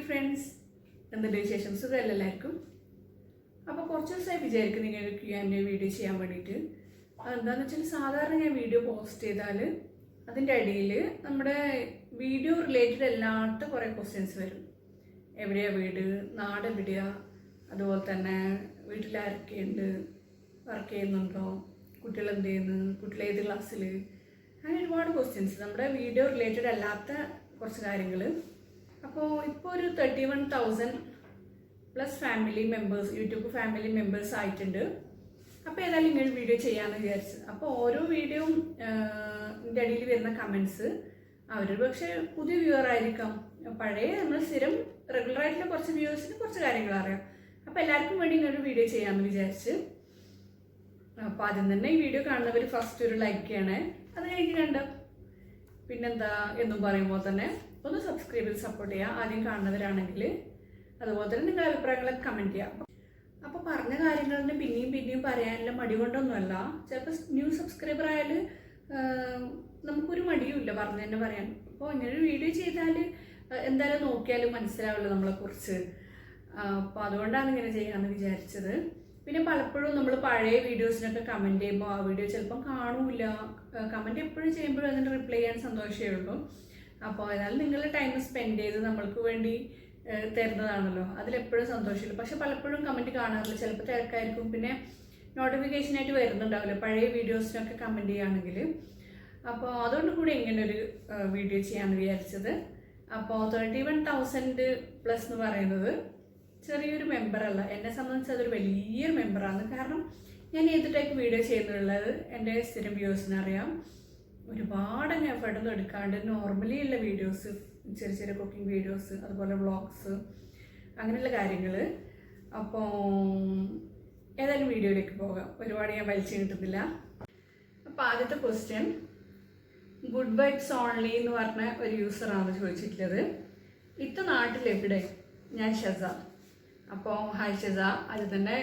Friends, എന്തുണ്ട് വിശേഷം? സുഖമല്ല എല്ലാവർക്കും. അപ്പോൾ കുറച്ച് ദിവസമായി വിചാരിക്കും ഇങ്ങനെ ഒരു Q&A വീഡിയോ ചെയ്യാൻ വേണ്ടിയിട്ട്. അതെന്താണെന്ന് വെച്ചാൽ സാധാരണ ഞാൻ വീഡിയോ പോസ്റ്റ് ചെയ്താൽ അതിൻ്റെ അടിയിൽ നമ്മുടെ വീഡിയോ റിലേറ്റഡ് അല്ലാത്ത കുറേ ക്വസ്റ്റ്യൻസ് വരും. എവിടെയാണ് വീട്, നാട് എവിടെയാണ്, അതുപോലെ തന്നെ വീട്ടിലാരൊക്കെയുണ്ട്, വർക്ക് ചെയ്യുന്നുണ്ടോ, കുട്ടികൾ എന്ത് ചെയ്യുന്നു, കുട്ടികൾ ഏത് ക്ലാസ്സിൽ, അങ്ങനെ ഒരുപാട് ക്വസ്റ്റ്യൻസ് നമ്മുടെ വീഡിയോ റിലേറ്റഡ് അല്ലാത്ത കുറച്ച് കാര്യങ്ങൾ. അപ്പോൾ ഇപ്പോൾ ഒരു 31,000 plus family members, YouTube family members ആയിട്ടുണ്ട്. അപ്പോൾ ഏതായാലും ഇങ്ങനെ വീഡിയോ ചെയ്യാമെന്ന് വിചാരിച്ചു. അപ്പോൾ ഓരോ വീഡിയോയും ഇതിൻ്റെ അടിയിൽ വരുന്ന കമൻസ് അവർ പക്ഷേ പുതിയ വ്യൂവർ ആയിരിക്കാം, പഴയ നമ്മൾ സ്ഥിരം റെഗുലറായിട്ടുള്ള കുറച്ച് വ്യൂവേഴ്സിന് കുറച്ച് കാര്യങ്ങൾ അറിയാം. അപ്പോൾ എല്ലാവർക്കും വേണ്ടി ഇങ്ങനെ ഒരു വീഡിയോ ചെയ്യാമെന്ന് വിചാരിച്ച്. അപ്പോൾ ആദ്യം തന്നെ ഈ വീഡിയോ കാണുന്നവർ ഫസ്റ്റ് ഒരു ലൈക്ക് ചെയ്യണേ. അത് കഴിഞ്ഞിട്ടുണ്ട് പിന്നെന്താ എന്നും പറയുമ്പോൾ തന്നെ ഒന്ന് സബ്സ്ക്രൈബ് ചെയ്ത് സപ്പോർട്ട് ചെയ്യുക ആദ്യം കാണുന്നവരാണെങ്കിൽ. അതുപോലെ തന്നെ നിങ്ങളുടെ അഭിപ്രായങ്ങളൊക്കെ കമൻറ്റ് ചെയ്യാം. അപ്പോൾ പറഞ്ഞ കാര്യങ്ങൾ പിന്നെയും പറയാനുള്ള മടി കൊണ്ടൊന്നുമല്ല. ചിലപ്പോൾ ന്യൂ സബ്സ്ക്രൈബർ ആയാൽ നമുക്കൊരു മടിയുമില്ല പറഞ്ഞു തന്നെ പറയാൻ. അപ്പോൾ ഇങ്ങനൊരു വീഡിയോ ചെയ്താൽ എന്തായാലും നോക്കിയാലും മനസ്സിലാവുള്ളൂ നമ്മളെക്കുറിച്ച്. അപ്പോൾ അതുകൊണ്ടാണ് ഇങ്ങനെ ചെയ്യാമെന്ന് വിചാരിച്ചത്. പിന്നെ പലപ്പോഴും നമ്മൾ പഴയ വീഡിയോസിനൊക്കെ കമൻറ്റ് ചെയ്യുമ്പോൾ ആ വീഡിയോ ചിലപ്പം കാണൂല. കമൻറ്റ് എപ്പോഴും ചെയ്യുമ്പോഴും അതിന് റിപ്ലൈ ചെയ്യാൻ സന്തോഷമേ ഉള്ളൂ. അപ്പോൾ ഏതായാലും നിങ്ങളുടെ ടൈം സ്പെൻഡ് ചെയ്ത് നമ്മൾക്ക് വേണ്ടി തരുന്നതാണല്ലോ, അതിലെപ്പോഴും സന്തോഷമില്ല. പക്ഷെ പലപ്പോഴും കമൻറ്റ് കാണാറില്ല, ചിലപ്പോൾ തിരക്കായിരിക്കും. പിന്നെ നോട്ടിഫിക്കേഷനായിട്ട് വരുന്നുണ്ടാവില്ല പഴയ വീഡിയോസിനൊക്കെ കമൻറ്റ് ചെയ്യുകയാണെങ്കിൽ. അപ്പോൾ അതുകൊണ്ട് കൂടി ഇങ്ങനൊരു വീഡിയോ ചെയ്യാമെന്ന് വിചാരിച്ചത്. അപ്പോൾ 31,000 പ്ലസ് എന്ന് പറയുന്നത് ചെറിയൊരു മെമ്പറല്ല, എന്നെ സംബന്ധിച്ച് അതൊരു വലിയൊരു മെമ്പറാണ്. കാരണം ഞാൻ ഏത് ടൈപ്പ് വീഡിയോ ചെയ്യുന്നുള്ളത് എൻ്റെ സ്ഥിരം വ്യൂവേഴ്സിനറിയാം. ഒരുപാട് എഫേർട്ടൊന്നും എടുക്കാണ്ട് നോർമലി ഉള്ള വീഡിയോസ്, ചെറിയ കുക്കിംഗ് വീഡിയോസ്, അതുപോലെ വ്ളോഗ്സ്, അങ്ങനെയുള്ള കാര്യങ്ങൾ. അപ്പോൾ ഏതായാലും വീഡിയോയിലേക്ക് പോകാം, ഒരുപാട് ഞാൻ വലിച്ചു കിട്ടുന്നില്ല. അപ്പോൾ ആദ്യത്തെ ക്വസ്റ്റ്യൻ ഗുഡ് വൈബ്സ് ഓൺലി എന്ന് പറഞ്ഞ ഒരു യൂസറാണ് ചോദിച്ചിട്ടുള്ളത്. ഇത്ത നാട്ടിലെവിടെ? ഞാൻ ഷസ. അപ്പോൾ ഹായ് ഷസ. അത് തന്നെ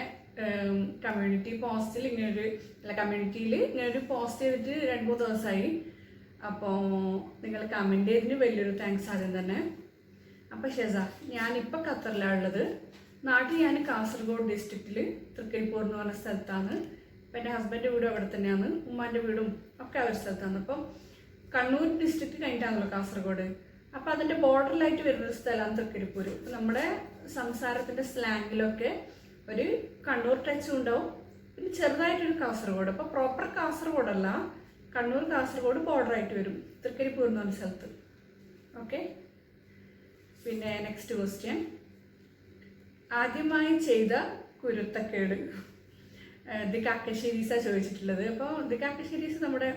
കമ്മ്യൂണിറ്റി പോസ്റ്റിൽ കമ്മ്യൂണിറ്റിയിൽ ഇങ്ങനൊരു പോസ്റ്റ് ചെയ്തിട്ട് 2-3 ദിവസമായി. അപ്പോൾ നിങ്ങൾ കമൻറ്റ് ചെയ്തതിന് വലിയൊരു താങ്ക്സ് ആദ്യം തന്നെ. അപ്പോൾ ഷെസ, ഞാനിപ്പോൾ ഖത്തറിലാണ് ഉള്ളത്. നാട്ടിൽ ഞാൻ കാസർഗോഡ് ഡിസ്ട്രിക്റ്റിൽ തൃക്കരിപ്പൂർ എന്ന് പറഞ്ഞ സ്ഥലത്താണ്. അപ്പോൾ എൻ്റെ ഹസ്ബൻഡ് വീടും അവിടെ തന്നെയാണ്, ഉമ്മാൻ്റെ വീടും ഒക്കെ ആ ഒരു സ്ഥലത്താണ്. അപ്പം കണ്ണൂർ ഡിസ്ട്രിക്റ്റ് കഴിഞ്ഞിട്ടാണല്ലോ കാസർഗോഡ്. അപ്പോൾ അതിൻ്റെ ബോർഡറിലായിട്ട് വരുന്നൊരു സ്ഥലമാണ് തൃക്കരിപ്പൂർ. അപ്പോൾ നമ്മുടെ സംസാരത്തിൻ്റെ സ്ലാങ്ങിലൊക്കെ ഒരു കണ്ണൂർ ടച്ചും ഉണ്ടാവും, പിന്നെ ചെറുതായിട്ടൊരു കാസർഗോഡ്. അപ്പോൾ പ്രോപ്പർ കാസർഗോഡല്ല, കണ്ണൂർ കാസർഗോഡ് ബോർഡറായിട്ട് വരും തൃക്കരിപ്പൂർ എന്ന് പറഞ്ഞ സ്ഥലത്ത്. ഓക്കെ. പിന്നെ നെക്സ്റ്റ് ക്വസ്റ്റ്യൻ, ആദ്യമായി ചെയ്ത കുരുത്തക്കേട്. ദിക്കാക്കശ്ശേരീസാണ് ചോദിച്ചിട്ടുള്ളത്. അപ്പോൾ ദിക്കാക്കശ്ശേരീസ് നമ്മുടെ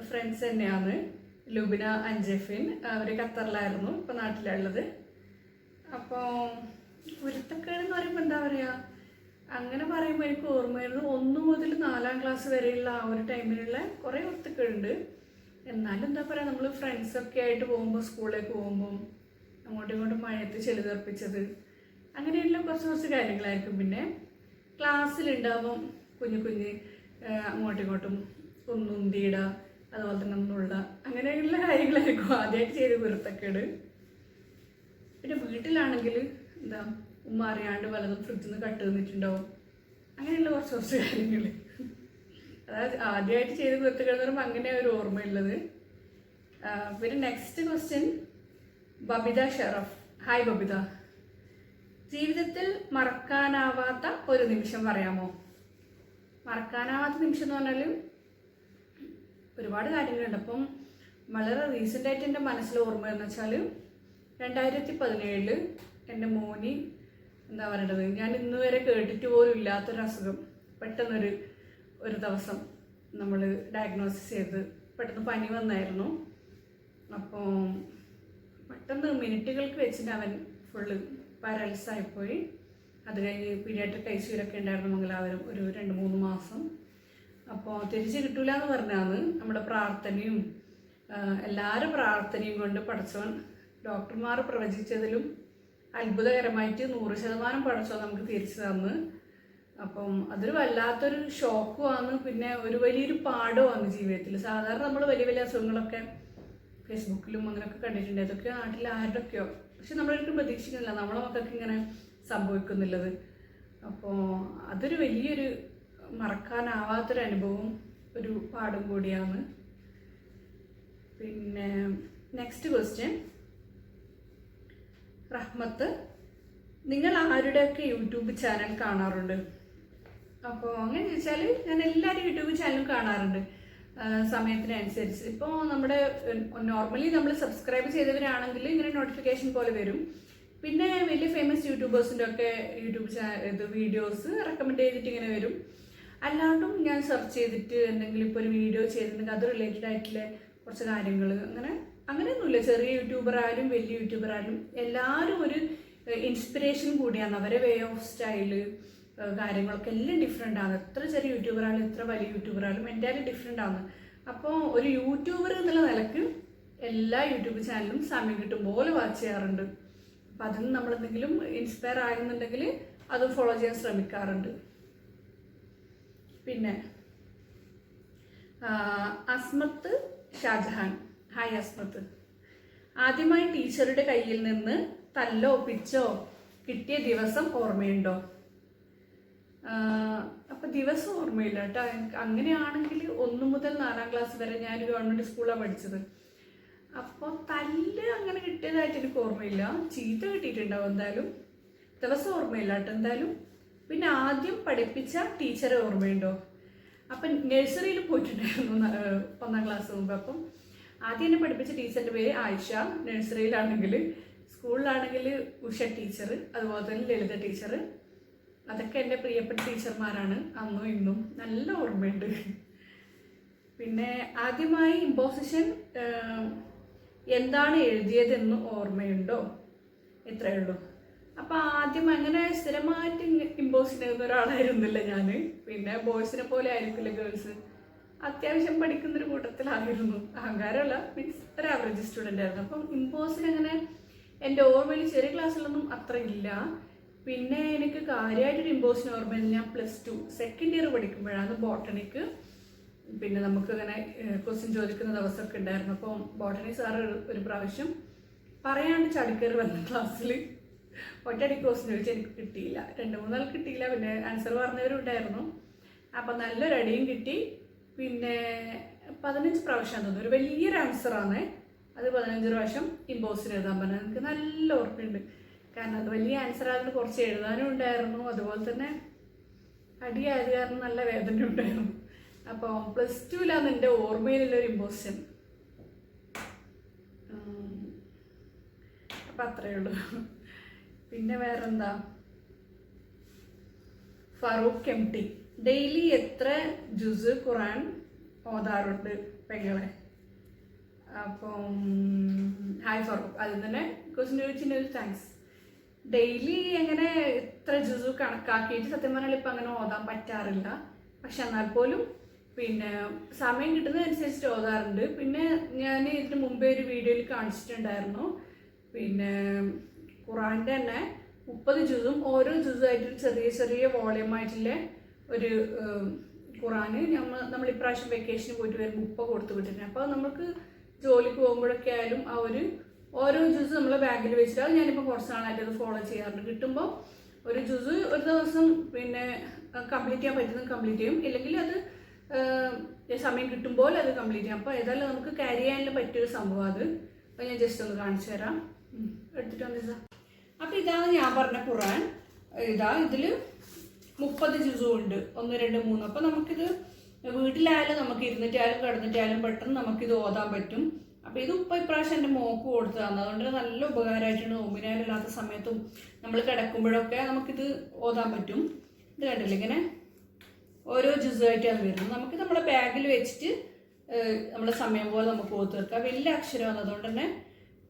ഫ്രണ്ട്സ് തന്നെയാണ്. ലുബിന അഞ്ജഫിൻ, അവർ ഖത്തറിലായിരുന്നു, ഇപ്പോൾ നാട്ടിലുള്ളത്. അപ്പോൾ കുരുത്തക്കേട് എന്ന് പറയുമ്പോൾ എന്താ പറയുക, അങ്ങനെ പറയുമ്പോൾ എനിക്ക് ഓർമ്മ വരുന്നത് 1 മുതൽ 4ാം ക്ലാസ് വരെയുള്ള ആ ഒരു ടൈമിലുള്ള കുറേ കുരുത്തക്കേടുണ്ട്. എന്നാലും എന്താ പറയുക, നമ്മൾ ഫ്രണ്ട്സൊക്കെ ആയിട്ട് പോകുമ്പോൾ, സ്കൂളിലേക്ക് പോകുമ്പോൾ അങ്ങോട്ടും ഇങ്ങോട്ടും മഴയത്ത് ചെളി തെറിപ്പിച്ചത്, അങ്ങനെയുള്ള കുറച്ച് കാര്യങ്ങളായിരിക്കും. പിന്നെ ക്ലാസ്സിലുണ്ടാകുമ്പം കുഞ്ഞ് അങ്ങോട്ടും ഇങ്ങോട്ടും ഒന്നുന്തിയിടുക, അതുപോലെ തന്നെ ഒന്നുള്ള, അങ്ങനെയുള്ള കാര്യങ്ങളായിരിക്കും ആദ്യമായിട്ട് ചെയ്ത കുരുത്തക്കേട്. പിന്നെ വീട്ടിലാണെങ്കിൽ എന്താ, ഉമ്മ അറിയാണ്ട് പലതും ഫ്രിഡ്ജിൽ നിന്ന് കട്ട് തന്നിട്ടുണ്ടാവും, അങ്ങനെയുള്ള കുറച്ച് കാര്യങ്ങൾ. അതായത് ആദ്യമായിട്ട് ചെയ്ത് കുരുത്തക്കേട് എന്ന് പറയുമ്പോൾ അങ്ങനെ ഒരു ഓർമ്മയുള്ളത്. പിന്നെ next question Babitha Sharaf. Hi Babitha, ജീവിതത്തിൽ മറക്കാനാവാത്ത ഒരു നിമിഷം പറയാമോ? മറക്കാനാവാത്ത നിമിഷം എന്ന് പറഞ്ഞാൽ ഒരുപാട് കാര്യങ്ങളുണ്ട്. അപ്പം വളരെ റീസെൻ്റായിട്ട് എൻ്റെ മനസ്സിൽ ഓർമ്മ എന്ന് വെച്ചാൽ 2017 എൻ്റെ മോനി എന്താ പറയേണ്ടത്, ഞാൻ ഇന്ന് വരെ കേട്ടിട്ട് പോലും ഇല്ലാത്തൊരു അസുഖം പെട്ടെന്നൊരു ദിവസം നമ്മൾ ഡയഗ്നോസിസ് ചെയ്ത് പെട്ടെന്ന് പനി വന്നായിരുന്നു. അപ്പോൾ പെട്ടെന്ന് മിനിറ്റുകൾക്ക് വെച്ചിട്ട് അവൻ ഫുള്ള് പാരലൈസായിപ്പോയി. അത് കഴിഞ്ഞ് പീഡിയാട്രിക് ഐസിയുലൊക്കെ ഉണ്ടായിരുന്നു മംഗലാപുരം ഒരു 2-3 മാസം. അപ്പോൾ തിരിച്ച് കിട്ടൂല എന്ന് പറഞ്ഞാണ് നമ്മുടെ പ്രാർത്ഥനയും എല്ലാവരും പ്രാർത്ഥനയും കൊണ്ട് പഠിച്ചവൻ ഡോക്ടർമാർ പ്രവചിച്ചതിലും അത്ഭുതകരമായിട്ട് 100% പഠിച്ചോ നമുക്ക് തിരിച്ചു തന്ന്. അപ്പം അതൊരു വല്ലാത്തൊരു ഷോക്കുമാണ്. പിന്നെ ഒരു വലിയൊരു പാഠമാണ് ജീവിതത്തിൽ. സാധാരണ നമ്മൾ വലിയ അസുഖങ്ങളൊക്കെ ഫേസ്ബുക്കിലും അങ്ങനെയൊക്കെ കണ്ടിട്ടുണ്ട്. അതൊക്കെ നാട്ടിൽ ആരുടെയൊക്കെയോ, പക്ഷെ നമ്മളൊരിക്കലും പ്രതീക്ഷിക്കുന്നില്ല നമ്മളെ മക്കൾക്ക് ഇങ്ങനെ സംഭവിക്കുന്നുള്ളത്. അപ്പോൾ അതൊരു വലിയൊരു മറക്കാനാവാത്തൊരു അനുഭവം, ഒരു പാഠം കൂടിയാണ്. പിന്നെ നെക്സ്റ്റ് ക്വസ്റ്റ്യൻ, റഹ്മത്ത്, നിങ്ങൾ ആരുടെയൊക്കെ യൂട്യൂബ് ചാനൽ കാണാറുണ്ട്? അപ്പോൾ അങ്ങനെ ചോദിച്ചാൽ ഞാൻ എല്ലാവരും യൂട്യൂബ് ചാനലും കാണാറുണ്ട് സമയത്തിനനുസരിച്ച്. ഇപ്പോൾ നമ്മുടെ നോർമലി നമ്മൾ സബ്സ്ക്രൈബ് ചെയ്തവരാണെങ്കിൽ ഇങ്ങനെ നോട്ടിഫിക്കേഷൻ പോലെ വരും. പിന്നെ വലിയ ഫേമസ് യൂട്യൂബേഴ്സിൻ്റെ ഒക്കെ യൂട്യൂബ് വീഡിയോസ് റെക്കമെൻഡ് ചെയ്തിട്ട് ഇങ്ങനെ വരും. അല്ലാണ്ടും ഞാൻ സെർച്ച് ചെയ്തിട്ട് എന്തെങ്കിലും ഇപ്പോൾ ഒരു വീഡിയോ ചെയ്തിട്ടുണ്ടെങ്കിൽ അത് റിലേറ്റഡ് ആയിട്ടുള്ള കുറച്ച് കാര്യങ്ങൾ അങ്ങനെയൊന്നുമില്ല. ചെറിയ യൂട്യൂബർ ആയാലും വലിയ യൂട്യൂബർ ആയാലും എല്ലാവരും ഒരു ഇൻസ്പിറേഷൻ കൂടിയാണ്. അവരെ വേ ഓഫ് സ്റ്റൈല് കാര്യങ്ങളൊക്കെ എല്ലാം ഡിഫറെൻ്റ് ആണ്. എത്ര ചെറിയ യൂട്യൂബർ ആയാലും എത്ര വലിയ യൂട്യൂബർ ആയാലും എന്തായാലും ഡിഫറെൻ്റ് ആണ്. അപ്പോൾ ഒരു യൂട്യൂബർ എന്നുള്ള നിലക്ക് എല്ലാ യൂട്യൂബ് ചാനലും സമയം കിട്ടും പോലെ വാച്ച് ചെയ്യാറുണ്ട്. അപ്പം അതിൽ നിന്ന് നമ്മളെന്തെങ്കിലും ഇൻസ്പയർ ആകുന്നുണ്ടെങ്കിൽ അത് ഫോളോ ചെയ്യാൻ ശ്രമിക്കാറുണ്ട്. പിന്നെ അസ്മത്ത് ഷാജഹാൻ, ഹായ് അസ്മത്ത്, ആദ്യമായി ടീച്ചറുടെ കയ്യിൽ നിന്ന് തല്ലോ പിച്ചോ കിട്ടിയ ദിവസം ഓർമ്മയുണ്ടോ? അപ്പം ദിവസം ഓർമ്മയില്ല കേട്ടോ. അങ്ങനെയാണെങ്കിൽ 1 മുതൽ 4ാം ക്ലാസ് വരെ ഞാൻ ഗവൺമെൻറ് സ്കൂളാണ് പഠിച്ചത്. അപ്പോൾ തല്ല് അങ്ങനെ കിട്ടിയതായിട്ട് എനിക്ക് ഓർമ്മയില്ല. ചീത്ത കിട്ടിയിട്ടുണ്ടാവും എന്തായാലും. ദിവസം ഓർമ്മയില്ല കേട്ടോ എന്തായാലും. പിന്നെ ആദ്യം പഠിപ്പിച്ച ടീച്ചറെ ഓർമ്മയുണ്ടോ? അപ്പം നഴ്സറിയിൽ പോയിട്ടുണ്ടായിരുന്നു 1ാം ക്ലാസ് മുമ്പ്. അപ്പം ആദ്യം എന്നെ പഠിപ്പിച്ച ടീച്ചറിൻ്റെ പേര് ആയിഷ. നഴ്സറിയിലാണെങ്കിൽ, സ്കൂളിലാണെങ്കിൽ ഉഷ ടീച്ചർ, അതുപോലെ തന്നെ ലളിത ടീച്ചർ. അതൊക്കെ എൻ്റെ പ്രിയപ്പെട്ട ടീച്ചർമാരാണ് അന്നും ഇന്നും. നല്ല ഓർമ്മയുണ്ട്. പിന്നെ ആദ്യമായി ഇമ്പോസിഷൻ എന്താണ് എഴുതിയതെന്ന് ഓർമ്മയുണ്ടോ? എത്രയേ ഉള്ളൂ. അപ്പോൾ ആദ്യം അങ്ങനെ സ്ഥിരമായിട്ട് ഇമ്പോസ് ചെയ്യുന്ന ഒരാളായിരുന്നില്ല ഞാൻ. പിന്നെ ബോയ്സിനെ പോലെ ആയിരിക്കില്ല ഗേൾസ്. അത്യാവശ്യം പഠിക്കുന്നൊരു കൂട്ടത്തിലായിരുന്നു. അഹങ്കാരമല്ല, മീൻസ് ഒരു ആവറേജ് സ്റ്റുഡൻ്റ് ആയിരുന്നു. അപ്പം ഇമ്പോസിന് അങ്ങനെ എൻ്റെ ഓർമ്മയിൽ ചെറിയ ക്ലാസ്സിലൊന്നും അത്ര ഇല്ല. പിന്നെ എനിക്ക് കാര്യമായിട്ടൊരു ഇമ്പോസിന് ഓർമ്മയില്ല. ഞാൻ +2 സെക്കൻഡ് ഇയർ പഠിക്കുമ്പോഴാണ് ബോട്ടണിക്ക് പിന്നെ നമുക്കിങ്ങനെ ക്വസ്റ്റ്യൻ ചോദിക്കുന്ന ദിവസമൊക്കെ ഉണ്ടായിരുന്നു. അപ്പം ബോട്ടണി സാറ് ഒരു പ്രാവശ്യം പറയാണ്ട് ചടിക്കയറി വന്ന ക്ലാസ്സിൽ ഒറ്റയടിക്ക് ക്വസ്റ്റ്യൻ ചോദിച്ചാൽ എനിക്ക് കിട്ടിയില്ല. 2-3 ആൾ കിട്ടിയില്ല. പിന്നെ ആൻസർ പറഞ്ഞവരും ഉണ്ടായിരുന്നു. അപ്പം നല്ലൊരു അടിയും കിട്ടി. പിന്നെ 15 പ്രാവശ്യം തോന്നുന്നു. ഒരു വലിയൊരു ആൻസറാണ് അത്. 15 പ്രാവശ്യം ഇമ്പോസിന് എഴുതാൻ പറഞ്ഞത് എനിക്ക് നല്ല ഓർമ്മയുണ്ട്. കാരണം അത് വലിയ ആൻസർ ആയതുകൊണ്ട് കുറച്ച് എഴുതാനും ഉണ്ടായിരുന്നു. അതുപോലെ തന്നെ അടിയായത് കാരണം നല്ല വേദന ഉണ്ടായിരുന്നു. അപ്പോൾ +2ലാണ് എൻ്റെ ഓർമ്മയിലുള്ളൊരു ഇമ്പോസിഷൻ. അപ്പം അത്രയേ ഉള്ളൂ. പിന്നെ വേറെന്താ, ഫറൂഖ് MT, ഡെയിലി എത്ര ജുസ് ഖുറാൻ ഓതാറുണ്ട് പെങ്ങളെ? അപ്പം ഹായ് ഫറൂഖ്, അതിൽ തന്നെ ക്വസ്റ്റ്യൻ ചോദിച്ചിട്ടുണ്ടെങ്കിൽ താങ്ക്സ്. ഡെയിലി എങ്ങനെ ഇത്ര ജുസു കണക്കാക്കിയിട്ട് സത്യം പറഞ്ഞാൽ ഇപ്പം അങ്ങനെ ഓതാൻ പറ്റാറില്ല. പക്ഷെ എന്നാൽ പോലും പിന്നെ സമയം കിട്ടുന്നതനുസരിച്ചിട്ട് ഓതാറുണ്ട്. പിന്നെ ഞാൻ ഇതിന് മുമ്പേ ഒരു വീഡിയോയിൽ കാണിച്ചിട്ടുണ്ടായിരുന്നു. പിന്നെ ഖുറാൻ്റെ തന്നെ 30 ജുസും ഓരോ ജുസുമായിട്ട് ചെറിയ ചെറിയ വോളിയമായിട്ടുള്ള ഒരു ഖുറാന് നമ്മൾ ഇപ്രാവശ്യം വെക്കേഷന് പോയിട്ട് വരുമ്പോൾ ഉപ്പ കൊടുത്തു വിട്ടിട്ടുണ്ട്. അപ്പോൾ നമുക്ക് ജോലിക്ക് പോകുമ്പോഴൊക്കെ ആയാലും ആ ഓരോ ജ്യൂസ് നമ്മളെ ബാഗിൽ വെച്ചിട്ട് അത് ഞാനിപ്പോൾ കുറച്ച് നാളായിട്ട് അത് ഫോളോ ചെയ്യാറുണ്ട്. കിട്ടുമ്പോൾ ഒരു ജ്യൂസ് ഒരു ദിവസം പിന്നെ കംപ്ലീറ്റ് ചെയ്യാൻ പറ്റുന്നത് കംപ്ലീറ്റ് ചെയ്യും. ഇല്ലെങ്കിൽ അത് സമയം കിട്ടുമ്പോൾ അത് കംപ്ലീറ്റ് ചെയ്യാം. അപ്പോൾ ഏതായാലും നമുക്ക് ക്യാരി ചെയ്യാനുള്ള പറ്റിയൊരു സംഭവം അത്. അപ്പോൾ ഞാൻ ജസ്റ്റ് ഒന്ന് കാണിച്ചു തരാം. എടുത്തിട്ട് വന്നിട്ടാ. അപ്പോൾ ഇതാണ് ഞാൻ പറഞ്ഞ ഖുറാൻ. ഇതിൽ 30 ജ്യൂസും ഉണ്ട്. 1, 2, 3. അപ്പോൾ നമുക്കിത് വീട്ടിലായാലും നമുക്ക് ഇരുന്നിട്ടായാലും കിടന്നിട്ടായാലും പെട്ടെന്ന് നമുക്കിത് ഓതാൻ പറ്റും. അപ്പോൾ ഇത് ഇപ്രാവശ്യം എൻ്റെ മോക്ക് കൊടുത്തതാണ്. അതുകൊണ്ട് നല്ല ഉപകാരമായിട്ടുണ്ട്. നോമ്പിനാലില്ലാത്ത സമയത്തും നമ്മൾ കിടക്കുമ്പോഴൊക്കെ നമുക്കിത് ഓതാൻ പറ്റും. ഇത് കണ്ടില്ല, ഇങ്ങനെ ഓരോ ജ്യൂസായിട്ടാണ് വരുന്നത്. നമുക്ക് നമ്മുടെ ബാഗിൽ വെച്ചിട്ട് നമ്മുടെ സമയം പോലെ നമുക്ക് ഓത്ത് വെക്കാം. വലിയ അക്ഷരമാണ്. അതുകൊണ്ട് തന്നെ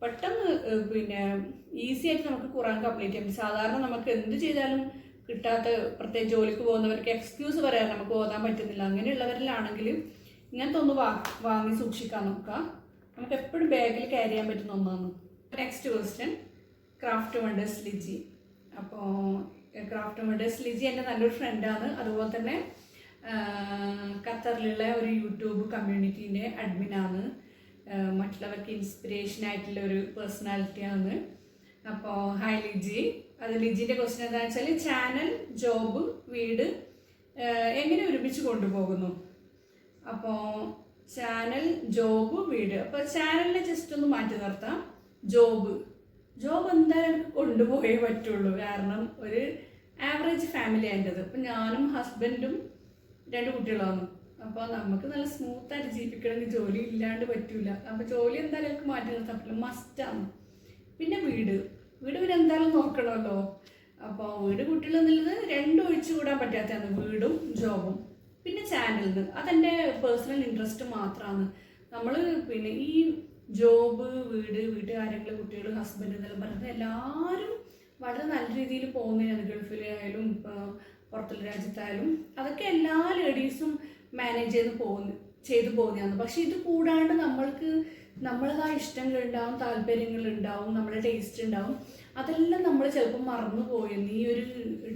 പെട്ടെന്ന് പിന്നെ ഈസി ആയിട്ട് നമുക്ക് ഖുറാൻ കംപ്ലീറ്റ് ചെയ്യാം. സാധാരണ നമുക്ക് എന്ത് ചെയ്താലും കിട്ടാത്ത, പ്രത്യേകിച്ച് ജോലിക്ക് പോകുന്നവർക്ക് എക്സ്ക്യൂസ് പറയാൻ നമുക്ക് ഓതാൻ പറ്റുന്നില്ല. അങ്ങനെയുള്ളവരിലാണെങ്കിൽ ഇങ്ങനത്തെ ഒന്ന് വാങ്ങി സൂക്ഷിക്കാൻ നോക്കാം. നമുക്ക് എപ്പോഴും ബാഗിൽ ക്യാരി ചെയ്യാൻ പറ്റുന്ന ഒന്നാണ്. Next question, craft wonders Liji. അപ്പോൾ ക്രാഫ്റ്റ് വണ്ടേഴ്സ് ലിജി എൻ്റെ നല്ലൊരു ഫ്രണ്ടാണ്. അതുപോലെ തന്നെ ഖത്തറിലുള്ള ഒരു യൂട്യൂബ് കമ്മ്യൂണിറ്റീൻ്റെ അഡ്മിനാണ്. മറ്റുള്ളവർക്ക് ഇൻസ്പിറേഷൻ ആയിട്ടുള്ള ഒരു പേഴ്സണാലിറ്റിയാണ്. അപ്പോൾ ഹായ് ലിജി. അത് ലിജിൻ്റെ ക്വസ്റ്റ്യൻ എന്താണെന്ന് വെച്ചാൽ ചാനൽ, ജോബ്, വീട് എങ്ങനെ ഒരുമിച്ച് കൊണ്ടുപോകുന്നു. അപ്പോൾ ചാനൽ, ജോബ്, വീട്. അപ്പോൾ ചാനലിനെ ജസ്റ്റ് ഒന്ന് മാറ്റി നിർത്താം. ജോബ് എന്തായാലും എനിക്ക് കൊണ്ടുപോയേ പറ്റുള്ളൂ. കാരണം ഒരു ആവറേജ് ഫാമിലി ആയിട്ടത്. അപ്പം ഞാനും ഹസ്ബൻഡും 2 കുട്ടികളാണ്. അപ്പോൾ നമുക്ക് നല്ല സ്മൂത്തായിട്ട് ജീവിക്കണമെങ്കിൽ ജോലി ഇല്ലാണ്ട് പറ്റൂല. അപ്പോൾ ജോലി എന്തായാലും എനിക്ക് മാറ്റി നിർത്താൻ പറ്റില്ല, മസ്റ്റാണ്. പിന്നെ വീട് പിന്നെ എന്തായാലും നോക്കണമല്ലോ. അപ്പോൾ വീട്, കുട്ടികൾ എന്നുള്ളത് 2 ഒഴിച്ചുകൂടാൻ പറ്റാത്തതാണ്, വീടും ജോബും. പിന്നെ ചാനലിന് അതെൻ്റെ പേഴ്സണൽ ഇൻട്രസ്റ്റ് മാത്രമാണ്. നമ്മൾ പിന്നെ ഈ ജോബ്, വീട്ടുകാര്യങ്ങൾ, കുട്ടികൾ, ഹസ്ബൻഡ് എന്നെല്ലാം പറയുന്നത് എല്ലാവരും വളരെ നല്ല രീതിയിൽ പോകുന്നതാണ്. ഗൾഫിലായാലും പുറത്തുള്ള രാജ്യത്തായാലും അതൊക്കെ എല്ലാ ലേഡീസും മാനേജ് ചെയ്ത് പോകുന്നതാണ്. പക്ഷെ ഇത് കൂടാണ്ട് നമ്മളതായ ഇഷ്ടങ്ങളുണ്ടാവും, താല്പര്യങ്ങളുണ്ടാവും, നമ്മുടെ ടേസ്റ്റ് ഉണ്ടാവും. അതെല്ലാം നമ്മൾ ചിലപ്പോൾ മറന്നു പോയെന്ന് ഈ ഒരു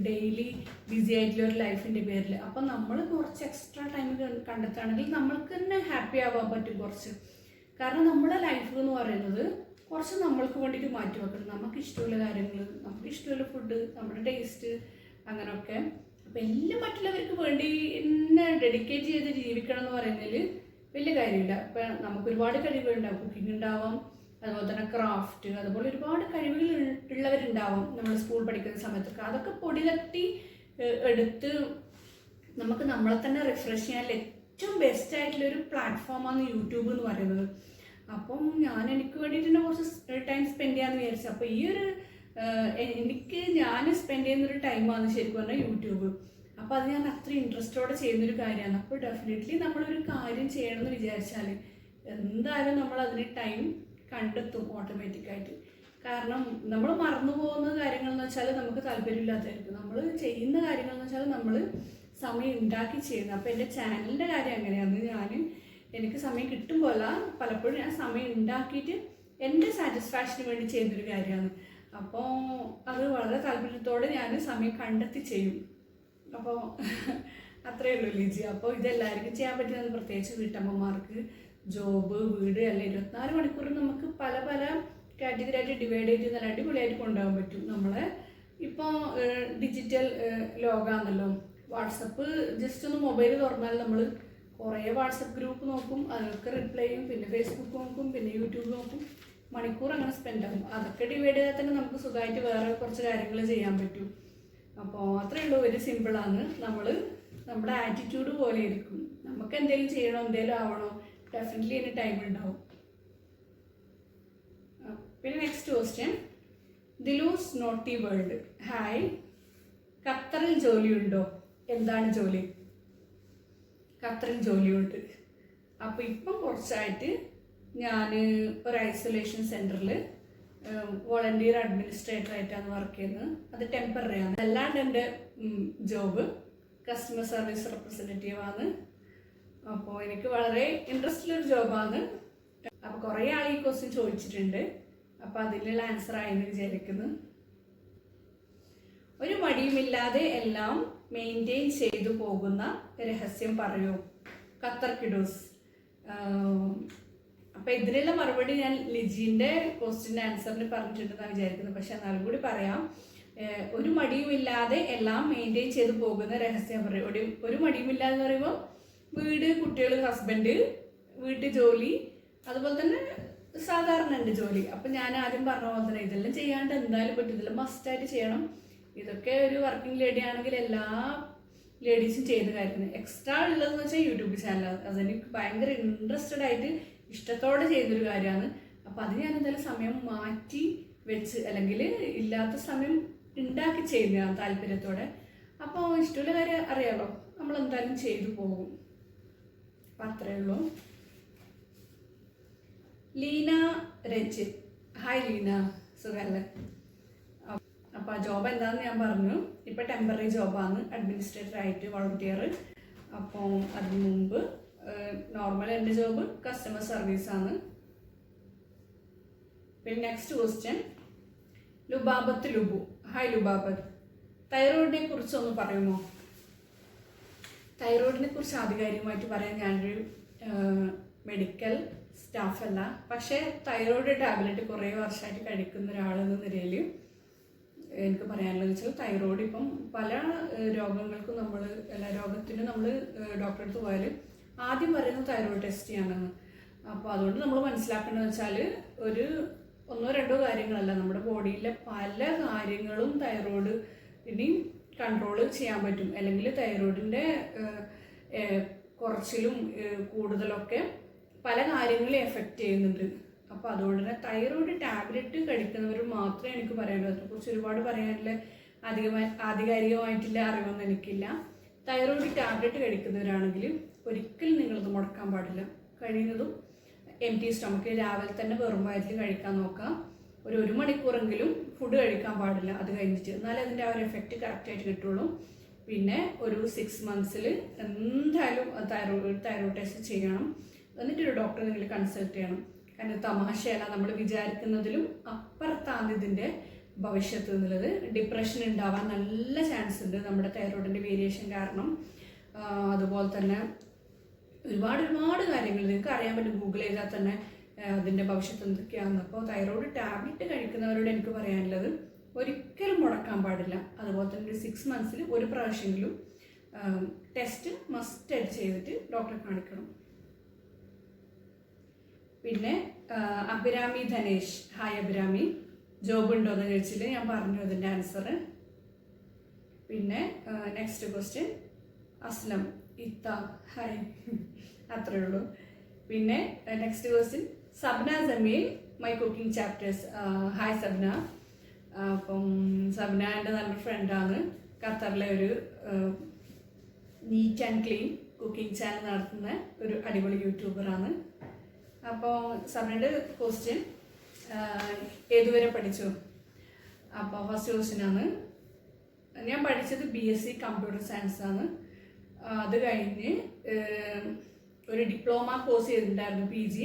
ഡെയിലി ബിസി ആയിട്ടുള്ള ഒരു ലൈഫിൻ്റെ പേരിൽ. അപ്പം നമ്മൾ കുറച്ച് എക്സ്ട്രാ ടൈം കണ്ടെത്തുകയാണെങ്കിൽ നമ്മൾക്ക് തന്നെ ഹാപ്പി ആവാൻ പറ്റും കുറച്ച്. കാരണം നമ്മുടെ ലൈഫ് എന്ന് പറയുന്നത് കുറച്ച് നമ്മൾക്ക് വേണ്ടിയിട്ട് മാറ്റി വെക്കണം. നമുക്ക് ഇഷ്ടമുള്ള കാര്യങ്ങൾ, നമുക്ക് ഇഷ്ടമുള്ള ഫുഡ്, നമ്മുടെ ടേസ്റ്റ്, അങ്ങനെയൊക്കെ. അപ്പം എല്ലാം മറ്റുള്ളവർക്ക് വേണ്ടി എന്നെ ഡെഡിക്കേറ്റ് ചെയ്ത് ജീവിക്കണം എന്ന് പറയുന്നതിൽ വലിയ കാര്യമില്ല. ഇപ്പം നമുക്ക് ഒരുപാട് കഴിവുകളുണ്ടാവും. കുക്കിംഗ് ഉണ്ടാവാം, അതുപോലെ തന്നെ ക്രാഫ്റ്റ്, അതുപോലെ ഒരുപാട് കഴിവുകൾ ഉള്ളവരുണ്ടാവും നമ്മൾ സ്കൂൾ പഠിക്കുന്ന സമയത്തൊക്കെ. അതൊക്കെ പൊടി തട്ടി എടുത്ത് നമുക്ക് നമ്മളെ തന്നെ റിഫ്രഷ് ചെയ്യാൻ ഏറ്റവും ബെസ്റ്റ് ആയിട്ടുള്ളൊരു പ്ലാറ്റ്ഫോമാണ് യൂട്യൂബ് എന്ന് പറയുന്നത്. അപ്പം എനിക്ക് വേണ്ടിയിട്ട് തന്നെ കുറച്ച് ടൈം സ്പെൻഡ് ചെയ്യാമെന്ന് വിചാരിച്ചു. അപ്പോൾ ഈ ഒരു ഞാൻ സ്പെൻഡ് ചെയ്യുന്നൊരു ടൈമാണ് ശരിക്കും പറഞ്ഞാൽ യൂട്യൂബ്. അപ്പോൾ അത് ഞാൻ അത്ര ഇൻട്രസ്റ്റോടെ ചെയ്യുന്നൊരു കാര്യമാണ്. അപ്പോൾ ഡെഫിനറ്റ്ലി നമ്മളൊരു കാര്യം ചെയ്യണമെന്ന് വിചാരിച്ചാൽ എന്തായാലും നമ്മൾ അതിന് ടൈം കണ്ടെത്തും ഓട്ടോമാറ്റിക്കായിട്ട്. കാരണം നമ്മൾ മറന്നു പോകുന്ന കാര്യങ്ങളെന്ന് വെച്ചാൽ നമുക്ക് താല്പര്യമില്ലാത്തതായിരിക്കും. നമ്മൾ ചെയ്യുന്ന കാര്യങ്ങളെന്ന് വെച്ചാൽ നമ്മൾ സമയം ഉണ്ടാക്കി ചെയ്യുന്നത്. അപ്പോൾ എൻ്റെ ചാനലിൻ്റെ കാര്യം അങ്ങനെയാണ്. എനിക്ക് സമയം കിട്ടുമ്പോഴല്ല, പലപ്പോഴും ഞാൻ സമയം ഉണ്ടാക്കിയിട്ട് എൻ്റെ സാറ്റിസ്ഫാക്ഷന് വേണ്ടി ചെയ്യുന്നൊരു കാര്യമാണ്. അപ്പോൾ അത് വളരെ താല്പര്യത്തോടെ ഞാൻ സമയം കണ്ടെത്തി ചെയ്യും. അപ്പോൾ അത്രയേ ഉള്ളൂ ലിജി. അപ്പോൾ ഇതെല്ലാവർക്കും ചെയ്യാൻ പറ്റുന്നത്, പ്രത്യേകിച്ച് വീട്ടമ്മമാർക്ക് ജോബ്, വീട് അല്ല 24 മണിക്കൂർ നമുക്ക് പല കാറ്റഗറി ആയിട്ട് ഡിവൈഡ് ചെയ്ത് നല്ല അടിപൊളിയായിട്ട് കൊണ്ടുപോകാൻ പറ്റും. നമ്മളെ ഇപ്പോൾ ഡിജിറ്റൽ ലോകമാണല്ലോ. വാട്സപ്പ് ജസ്റ്റ് ഒന്ന് മൊബൈൽ തുറന്നാൽ നമ്മൾ കുറേ വാട്സപ്പ് ഗ്രൂപ്പ് നോക്കും, അതൊക്കെ റിപ്ലൈ ചെയ്യും, പിന്നെ ഫേസ്ബുക്ക് നോക്കും, പിന്നെ യൂട്യൂബ് നോക്കും, മണിക്കൂർ അങ്ങനെ സ്പെൻഡ് ആകും. അതൊക്കെ ഡിവൈഡ് ചെയ്താൽ തന്നെ നമുക്ക് സുഖമായിട്ട് വേറെ കുറച്ച് കാര്യങ്ങൾ ചെയ്യാൻ പറ്റും. അപ്പോൾ അത്രയേ ഉള്ളൂ, വെരി സിമ്പിളാണ്. നമ്മുടെ ആറ്റിറ്റ്യൂഡ് പോലെ ഇരിക്കും. നമുക്ക് എന്തെങ്കിലും ചെയ്യണോ, എന്തെങ്കിലും ആവണോ, ഡെഫിനറ്റ്ലി അതിന് ടൈം ഉണ്ടാവും. പിന്നെ next question, Dilu's naughty world. Hi, ഖത്തറിൽ ജോലിയുണ്ടോ? എന്താണ് ജോലി? ഖത്തറിൽ ജോലിയുണ്ട്. അപ്പോൾ ഇപ്പം കുറച്ചായിട്ട് ഞാൻ ഒരു ഐസൊലേഷൻ സെൻറ്ററിൽ വോളണ്ടിയർ അഡ്മിനിസ്ട്രേറ്ററായിട്ടാണ് വർക്ക് ചെയ്യുന്നത്. അത് ടെമ്പററി ആണ്. അല്ലാണ്ട് എൻ്റെ ജോബ് കസ്റ്റമർ സർവീസ് റെപ്രസെൻറ്റേറ്റീവ് ആണ്. അപ്പോൾ എനിക്ക് വളരെ ഇൻട്രസ്റ്റുള്ളൊരു ജോബാണ്. അപ്പോൾ കുറേ ആൾ ഈ ക്വസ്റ്റ്യൻ ചോദിച്ചിട്ടുണ്ട്. അപ്പോൾ അതിലുള്ള ആൻസർ ആയെന്ന് വിചാരിക്കുന്നു. ഒരു മടിയുമില്ലാതെ എല്ലാം മെയിൻറ്റെയിൻ ചെയ്തു പോകുന്ന രഹസ്യം പറയൂ. ഖത്തർ കിഡൂസ്. അപ്പോൾ ഇതിനുള്ള മറുപടി ഞാൻ ലിജിൻ്റെ ക്വസ്റ്റ്യൻ്റെ ആൻസറിന് പറഞ്ഞിട്ടുണ്ടെന്നാണ് വിചാരിക്കുന്നത്. പക്ഷെ എന്നാലും കൂടി പറയാം. ഒരു മടിയുമില്ലാതെ എല്ലാം മെയിൻറ്റെയിൻ ചെയ്തു പോകുന്ന രഹസ്യം പറയും. ഒരു മടിയുമില്ലാതെ എന്ന് പറയുമ്പോൾ വീട്, കുട്ടികൾ, ഹസ്ബൻഡ്, വീട്ടു ജോലി, അതുപോലെ തന്നെ സാധാരണ എൻ്റെ ജോലി. അപ്പം ഞാൻ ആദ്യം പറഞ്ഞ പോലെ തന്നെ ഇതെല്ലാം ചെയ്യാണ്ട് എന്തായാലും പറ്റും, ഇതെല്ലാം മസ്റ്റായിട്ട് ചെയ്യണം. ഇതൊക്കെ ഒരു വർക്കിംഗ് ലേഡി ആണെങ്കിൽ എല്ലാ ലേഡീസും ചെയ്യുന്ന കാര്യമാണ്. എക്സ്ട്രാ ഉള്ളതെന്ന് വെച്ചാൽ യൂട്യൂബ് ചാനലാണ്. അതെനിക്ക് ഭയങ്കര ഇൻട്രസ്റ്റഡ് ആയിട്ട് ഇഷ്ടത്തോടെ ചെയ്യുന്നൊരു കാര്യമാണ്. അപ്പോൾ അത് ഞാൻ എന്തായാലും സമയം മാറ്റി വെച്ച്, അല്ലെങ്കിൽ ഇല്ലാത്ത സമയം ഉണ്ടാക്കി ചെയ്യുന്നതാണ് താല്പര്യത്തോടെ. അപ്പോൾ ഇഷ്ടമുള്ള കാര്യം അറിയാമല്ലോ, നമ്മൾ എന്തായാലും ചെയ്തു പോകും. അപ്പം അത്രയേ ഉള്ളൂ. ലീന രഞ്ജിത്ത്. ഹായ് ലീന, സുഖമല്ലേ? അപ്പോൾ ആ ജോബ് എന്താണെന്ന് ഞാൻ പറഞ്ഞു. ഇപ്പോൾ ടെമ്പററി ജോബാണ്, അഡ്മിനിസ്ട്രേറ്റർ ആയിട്ട് വോളണ്ടിയർ. അപ്പോൾ അതിന് മുമ്പ് നോർമൽ എൻ്റെ ജോബ് കസ്റ്റമർ സർവീസാണ്. പിന്നെ നെക്സ്റ്റ് ക്വസ്റ്റ്യൻ, ലുബാബത്ത് ലുബു. ഹായ് ലുബാബത്ത്. തൈറോയിഡിനെ കുറിച്ചൊന്ന് പറയുമോ? തൈറോയിഡിനെ കുറിച്ച് ആധികാരികമായിട്ട് പറയാൻ ഞാനൊരു മെഡിക്കൽ സ്റ്റാഫല്ല. പക്ഷേ തൈറോയ്ഡ് ടാബ്ലറ്റ് കുറേ വർഷമായിട്ട് കഴിക്കുന്ന ഒരാളെന്ന നിലയിൽ എനിക്ക് പറയാനുള്ളത് വെച്ചാൽ തൈറോയ്ഡ് ഇപ്പം പല രോഗങ്ങൾക്കും നമ്മൾ എല്ലാ രോഗത്തിനും നമ്മൾ ഡോക്ടറെ അടുത്ത് പോയാൽ ആദ്യം പറയുന്നത് തൈറോയ്ഡ് ടെസ്റ്റ് ചെയ്യാനാണ്. അപ്പോൾ അതുകൊണ്ട് നമ്മൾ മനസ്സിലാക്കേണ്ടത് വെച്ചാൽ ഒരു 1-2 കാര്യങ്ങളല്ല, നമ്മുടെ ബോഡിയിലെ പല കാര്യങ്ങളും തൈറോയ്ഡ് ഇനിയും കൺട്രോൾ ചെയ്യാൻ പറ്റും. അല്ലെങ്കിൽ തൈറോയിഡിൻ്റെ കുറച്ചിലും കൂടുതലൊക്കെ പല കാര്യങ്ങളെ എഫക്റ്റ് ചെയ്യുന്നുണ്ട്. അപ്പോൾ അതുകൊണ്ട് തന്നെ തൈറോയ്ഡ് ടാബ്ലറ്റ് കഴിക്കുന്നവർ മാത്രമേ എനിക്ക് പറയാനുള്ളൂ. അതിനെക്കുറിച്ച് ഒരുപാട് പറയാനുള്ള ആധികാരികമായിട്ടുള്ള അറിവൊന്നും എനിക്കില്ല. തൈറോയ്ഡ് ടാബ്ലറ്റ് കഴിക്കുന്നവരാണെങ്കിൽ ഒരിക്കലും നിങ്ങളത് മുടക്കാൻ പാടില്ല. കഴിയുന്നതും എംപ്റ്റി സ്റ്റൊമക്ക് രാവിലെ തന്നെ വെറും വയറ്റിൽ കഴിക്കാൻ നോക്കാം. ഒരു 1 മണിക്കൂറെങ്കിലും ഫുഡ് കഴിക്കാൻ പാടില്ല അത് കഴിഞ്ഞിട്ട്, എന്നാലേ അതിൻ്റെ ആ ഒരു എഫക്റ്റ് കറക്റ്റായിട്ട് കിട്ടുള്ളൂ. പിന്നെ ഒരു 6 മന്ത്സിൽ എന്തായാലും തൈറോയ്ഡ് ടെസ്റ്റ് ചെയ്യണം. എന്നിട്ടൊരു ഡോക്ടറെ നിങ്ങൾ കൺസൾട്ട് ചെയ്യണം. കാരണം തമാശയല്ല, നമ്മൾ വിചാരിക്കുന്നതിലും അപ്പുറത്താണ് ഇതിൻ്റെ ഭവിഷ്യത്ത് എന്നുള്ളത്. ഡിപ്രഷൻ ഉണ്ടാവാൻ നല്ല ചാൻസ് ഉണ്ട് നമ്മുടെ തൈറോയിഡിൻ്റെ വേരിയേഷൻ കാരണം. അതുപോലെ തന്നെ ഒരുപാട് കാര്യങ്ങൾ നിങ്ങൾക്ക് അറിയാൻ പറ്റും, ഗൂഗിൾ ചെയ്താൽ തന്നെ അതിൻ്റെ ഭവിഷ്യത്ത് എന്തൊക്കെയാണെന്ന്. അപ്പോൾ തൈറോയ്ഡ് ടാബ്ലറ്റ് കഴിക്കുന്നവരോട് എനിക്ക് പറയാനുള്ളത് ഒരിക്കലും മുടക്കാൻ പാടില്ല. അതുപോലെ തന്നെ ഒരു 6 മന്ത്സിൽ ഒരു പ്രാവശ്യമെങ്കിലും ടെസ്റ്റ് മസ്റ്റായിട്ട് ചെയ്തിട്ട് ഡോക്ടറെ കാണിക്കണം. പിന്നെ അഭിരാമി ധനേഷ്, ഹായ് അഭിരാമി, ജോബ് ഉണ്ടോ എന്ന് ചോദിച്ചില്ല, ഞാൻ പറഞ്ഞു അതിൻ്റെ ആൻസർ. പിന്നെ നെക്സ്റ്റ് ക്വസ്റ്റ്യൻ അസ്ലം ഇത്ത, ഹായ്, അത്രയേ ഉള്ളൂ. പിന്നെ next question Sabna Jameel, my cooking chapters, hi Sabna. അപ്പം സബ്ന എൻ്റെ നല്ലൊരു ഫ്രണ്ടാണ്, ഖത്തറിലെ ഒരു neat and clean cooking channel നടത്തുന്ന ഒരു അടിപൊളി യൂട്യൂബറാണ്. അപ്പോൾ സബ്നയുടെ ക്വസ്റ്റ്യൻ ഏതുവരെ പഠിച്ചു? അപ്പോൾ ഫസ്റ്റ് ക്വസ്റ്റ്യനാണ്, ഞാൻ പഠിച്ചത് BSc കമ്പ്യൂട്ടർ സയൻസ് ആണ്. അത് കഴിഞ്ഞ് ഒരു ഡിപ്ലോമ കോഴ്സ് ചെയ്തിട്ടുണ്ടായിരുന്നു PG,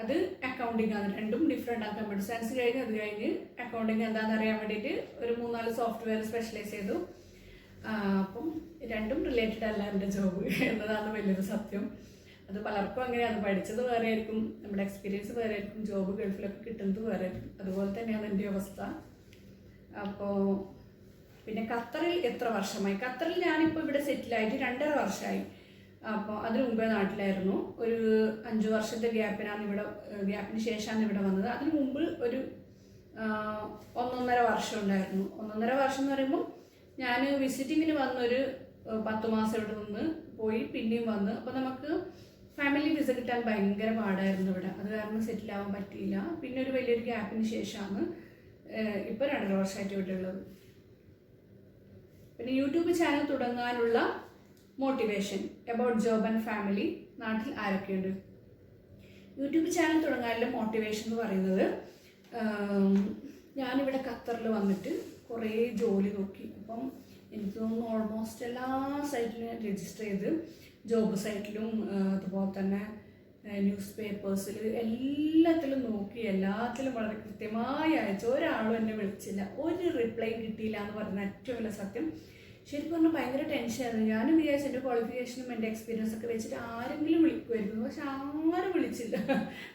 അത് അക്കൗണ്ടിങ് ആണ്. രണ്ടും ഡിഫറെൻ്റ് ആണ്. കമ്പ്യൂട്ടർ സയൻസ് കഴിഞ്ഞ് അത് കഴിഞ്ഞ് അക്കൗണ്ടിങ് എന്താണെന്ന് അറിയാൻ വേണ്ടിയിട്ട് ഒരു 3-4 സോഫ്റ്റ്വെയർ സ്പെഷ്യലൈസ് ചെയ്തു. അപ്പം രണ്ടും റിലേറ്റഡ് അല്ല എൻ്റെ ജോബ് എന്നതാണ് വലിയൊരു സത്യം. അത് പലർക്കും അങ്ങനെയാണ്, പഠിച്ചത് വേറെ ആയിരിക്കും, നമ്മുടെ എക്സ്പീരിയൻസ് വേറെ ആയിരിക്കും, ജോബ് ഗൾഫിലൊക്കെ കിട്ടുന്നത് വേറെ ആയിരിക്കും. അതുപോലെ തന്നെയാണ് എൻ്റെ അവസ്ഥ. അപ്പോൾ പിന്നെ ഖത്തറിൽ എത്ര വർഷമായി? ഖത്തറിൽ ഞാനിപ്പോൾ ഇവിടെ സെറ്റിലായിട്ട് 2.5 വർഷമായി. അപ്പോൾ അതിന് മുമ്പേ നാട്ടിലായിരുന്നു. ഒരു 5 വർഷത്തെ ഗ്യാപ്പിന് ശേഷമാണ് ഇവിടെ വന്നത്. അതിന് മുമ്പ് ഒരു 1.5 വർഷം ഉണ്ടായിരുന്നു. 1.5 വർഷം എന്ന് പറയുമ്പോൾ ഞാൻ വിസിറ്റിങ്ങിന് വന്നൊരു 10 മാസം ഇവിടെ നിന്ന് പോയി പിന്നെയും വന്ന്. അപ്പോൾ നമുക്ക് ഫാമിലി വിസ കിട്ടാൻ ഭയങ്കര പാടായിരുന്നു ഇവിടെ. അത് കാരണം സെറ്റിലാവാൻ പറ്റിയില്ല. പിന്നെ ഒരു വലിയൊരു ഗ്യാപ്പിന് ശേഷമാണ് ഇപ്പോൾ 2.5 വർഷമായിട്ട് ഇവിടെ ഉള്ളത്. പിന്നെ യൂട്യൂബ് ചാനൽ തുടങ്ങാനുള്ള motivation about job and family, നാട്ടിൽ ആരൊക്കെയുണ്ട്? യൂട്യൂബ് ചാനൽ തുടങ്ങാനുള്ള മോട്ടിവേഷൻ എന്ന് പറയുന്നത്, ഞാനിവിടെ ഖത്തറിൽ വന്നിട്ട് കുറേ ജോലി നോക്കി. അപ്പം എനിക്ക് തോന്നുന്നു ഓൾമോസ്റ്റ് എല്ലാ സൈറ്റിലും ഞാൻ രജിസ്റ്റർ ചെയ്ത്, ജോബ് സൈറ്റിലും അതുപോലെ തന്നെ ന്യൂസ് പേപ്പേഴ്സിൽ എല്ലാത്തിലും നോക്കി, എല്ലാത്തിലും വളരെ കൃത്യമായി അയച്ചു. ഒരാളും എന്നെ വിളിച്ചില്ല, ഒരു റിപ്ലൈ കിട്ടിയില്ല എന്ന് പറഞ്ഞ ഏറ്റവും വലിയ സത്യം. ശരിക്കും പറഞ്ഞാൽ ഭയങ്കര ടെൻഷനായിരുന്നു. ഞാനും വിചാരിച്ചു എൻ്റെ ക്വാളിഫിക്കേഷനും എൻ്റെ എക്സ്പീരിയൻസ് ഒക്കെ വെച്ചിട്ട് ആരെങ്കിലും വിളിക്കുമായിരുന്നു. പക്ഷെ ആരും വിളിച്ചില്ല.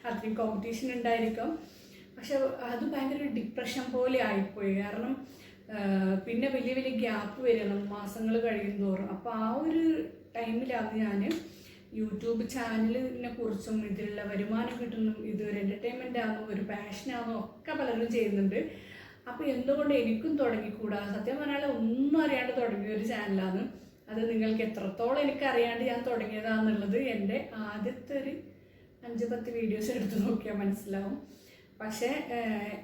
അത്രയും കോമ്പറ്റീഷൻ ഉണ്ടായിരിക്കും. പക്ഷെ അത് ഭയങ്കര ഒരു ഡിപ്രഷൻ പോലെ ആയിപ്പോയി. കാരണം പിന്നെ വലിയ വലിയ ഗ്യാപ്പ് വരണം മാസങ്ങൾ കഴിയും തോറും. അപ്പോൾ ആ ഒരു ടൈമിലാണ് ഞാൻ യൂട്യൂബ് ചാനലിനെ കുറിച്ചും ഇതിലുള്ള വരുമാനം കിട്ടുന്നു, ഇതൊരു എൻ്റർടൈൻമെൻ്റ് ആണോ ഒരു പാഷനാണോ ഒക്കെ പലരും ചെയ്യുന്നുണ്ട്. അപ്പോൾ എന്തുകൊണ്ട് എനിക്കും തുടങ്ങിക്കൂടാ? സത്യം പറഞ്ഞാൽ ഒന്നും അറിയാണ്ട് തുടങ്ങിയ ഒരു ചാനലാണ്. അത് നിങ്ങൾക്ക് എത്രത്തോളം എനിക്കറിയാണ്ട് ഞാൻ തുടങ്ങിയതാണെന്നുള്ളത് എൻ്റെ ആദ്യത്തെ ഒരു 5-10 വീഡിയോസ് എടുത്ത് നോക്കിയാൽ മനസ്സിലാവും. പക്ഷേ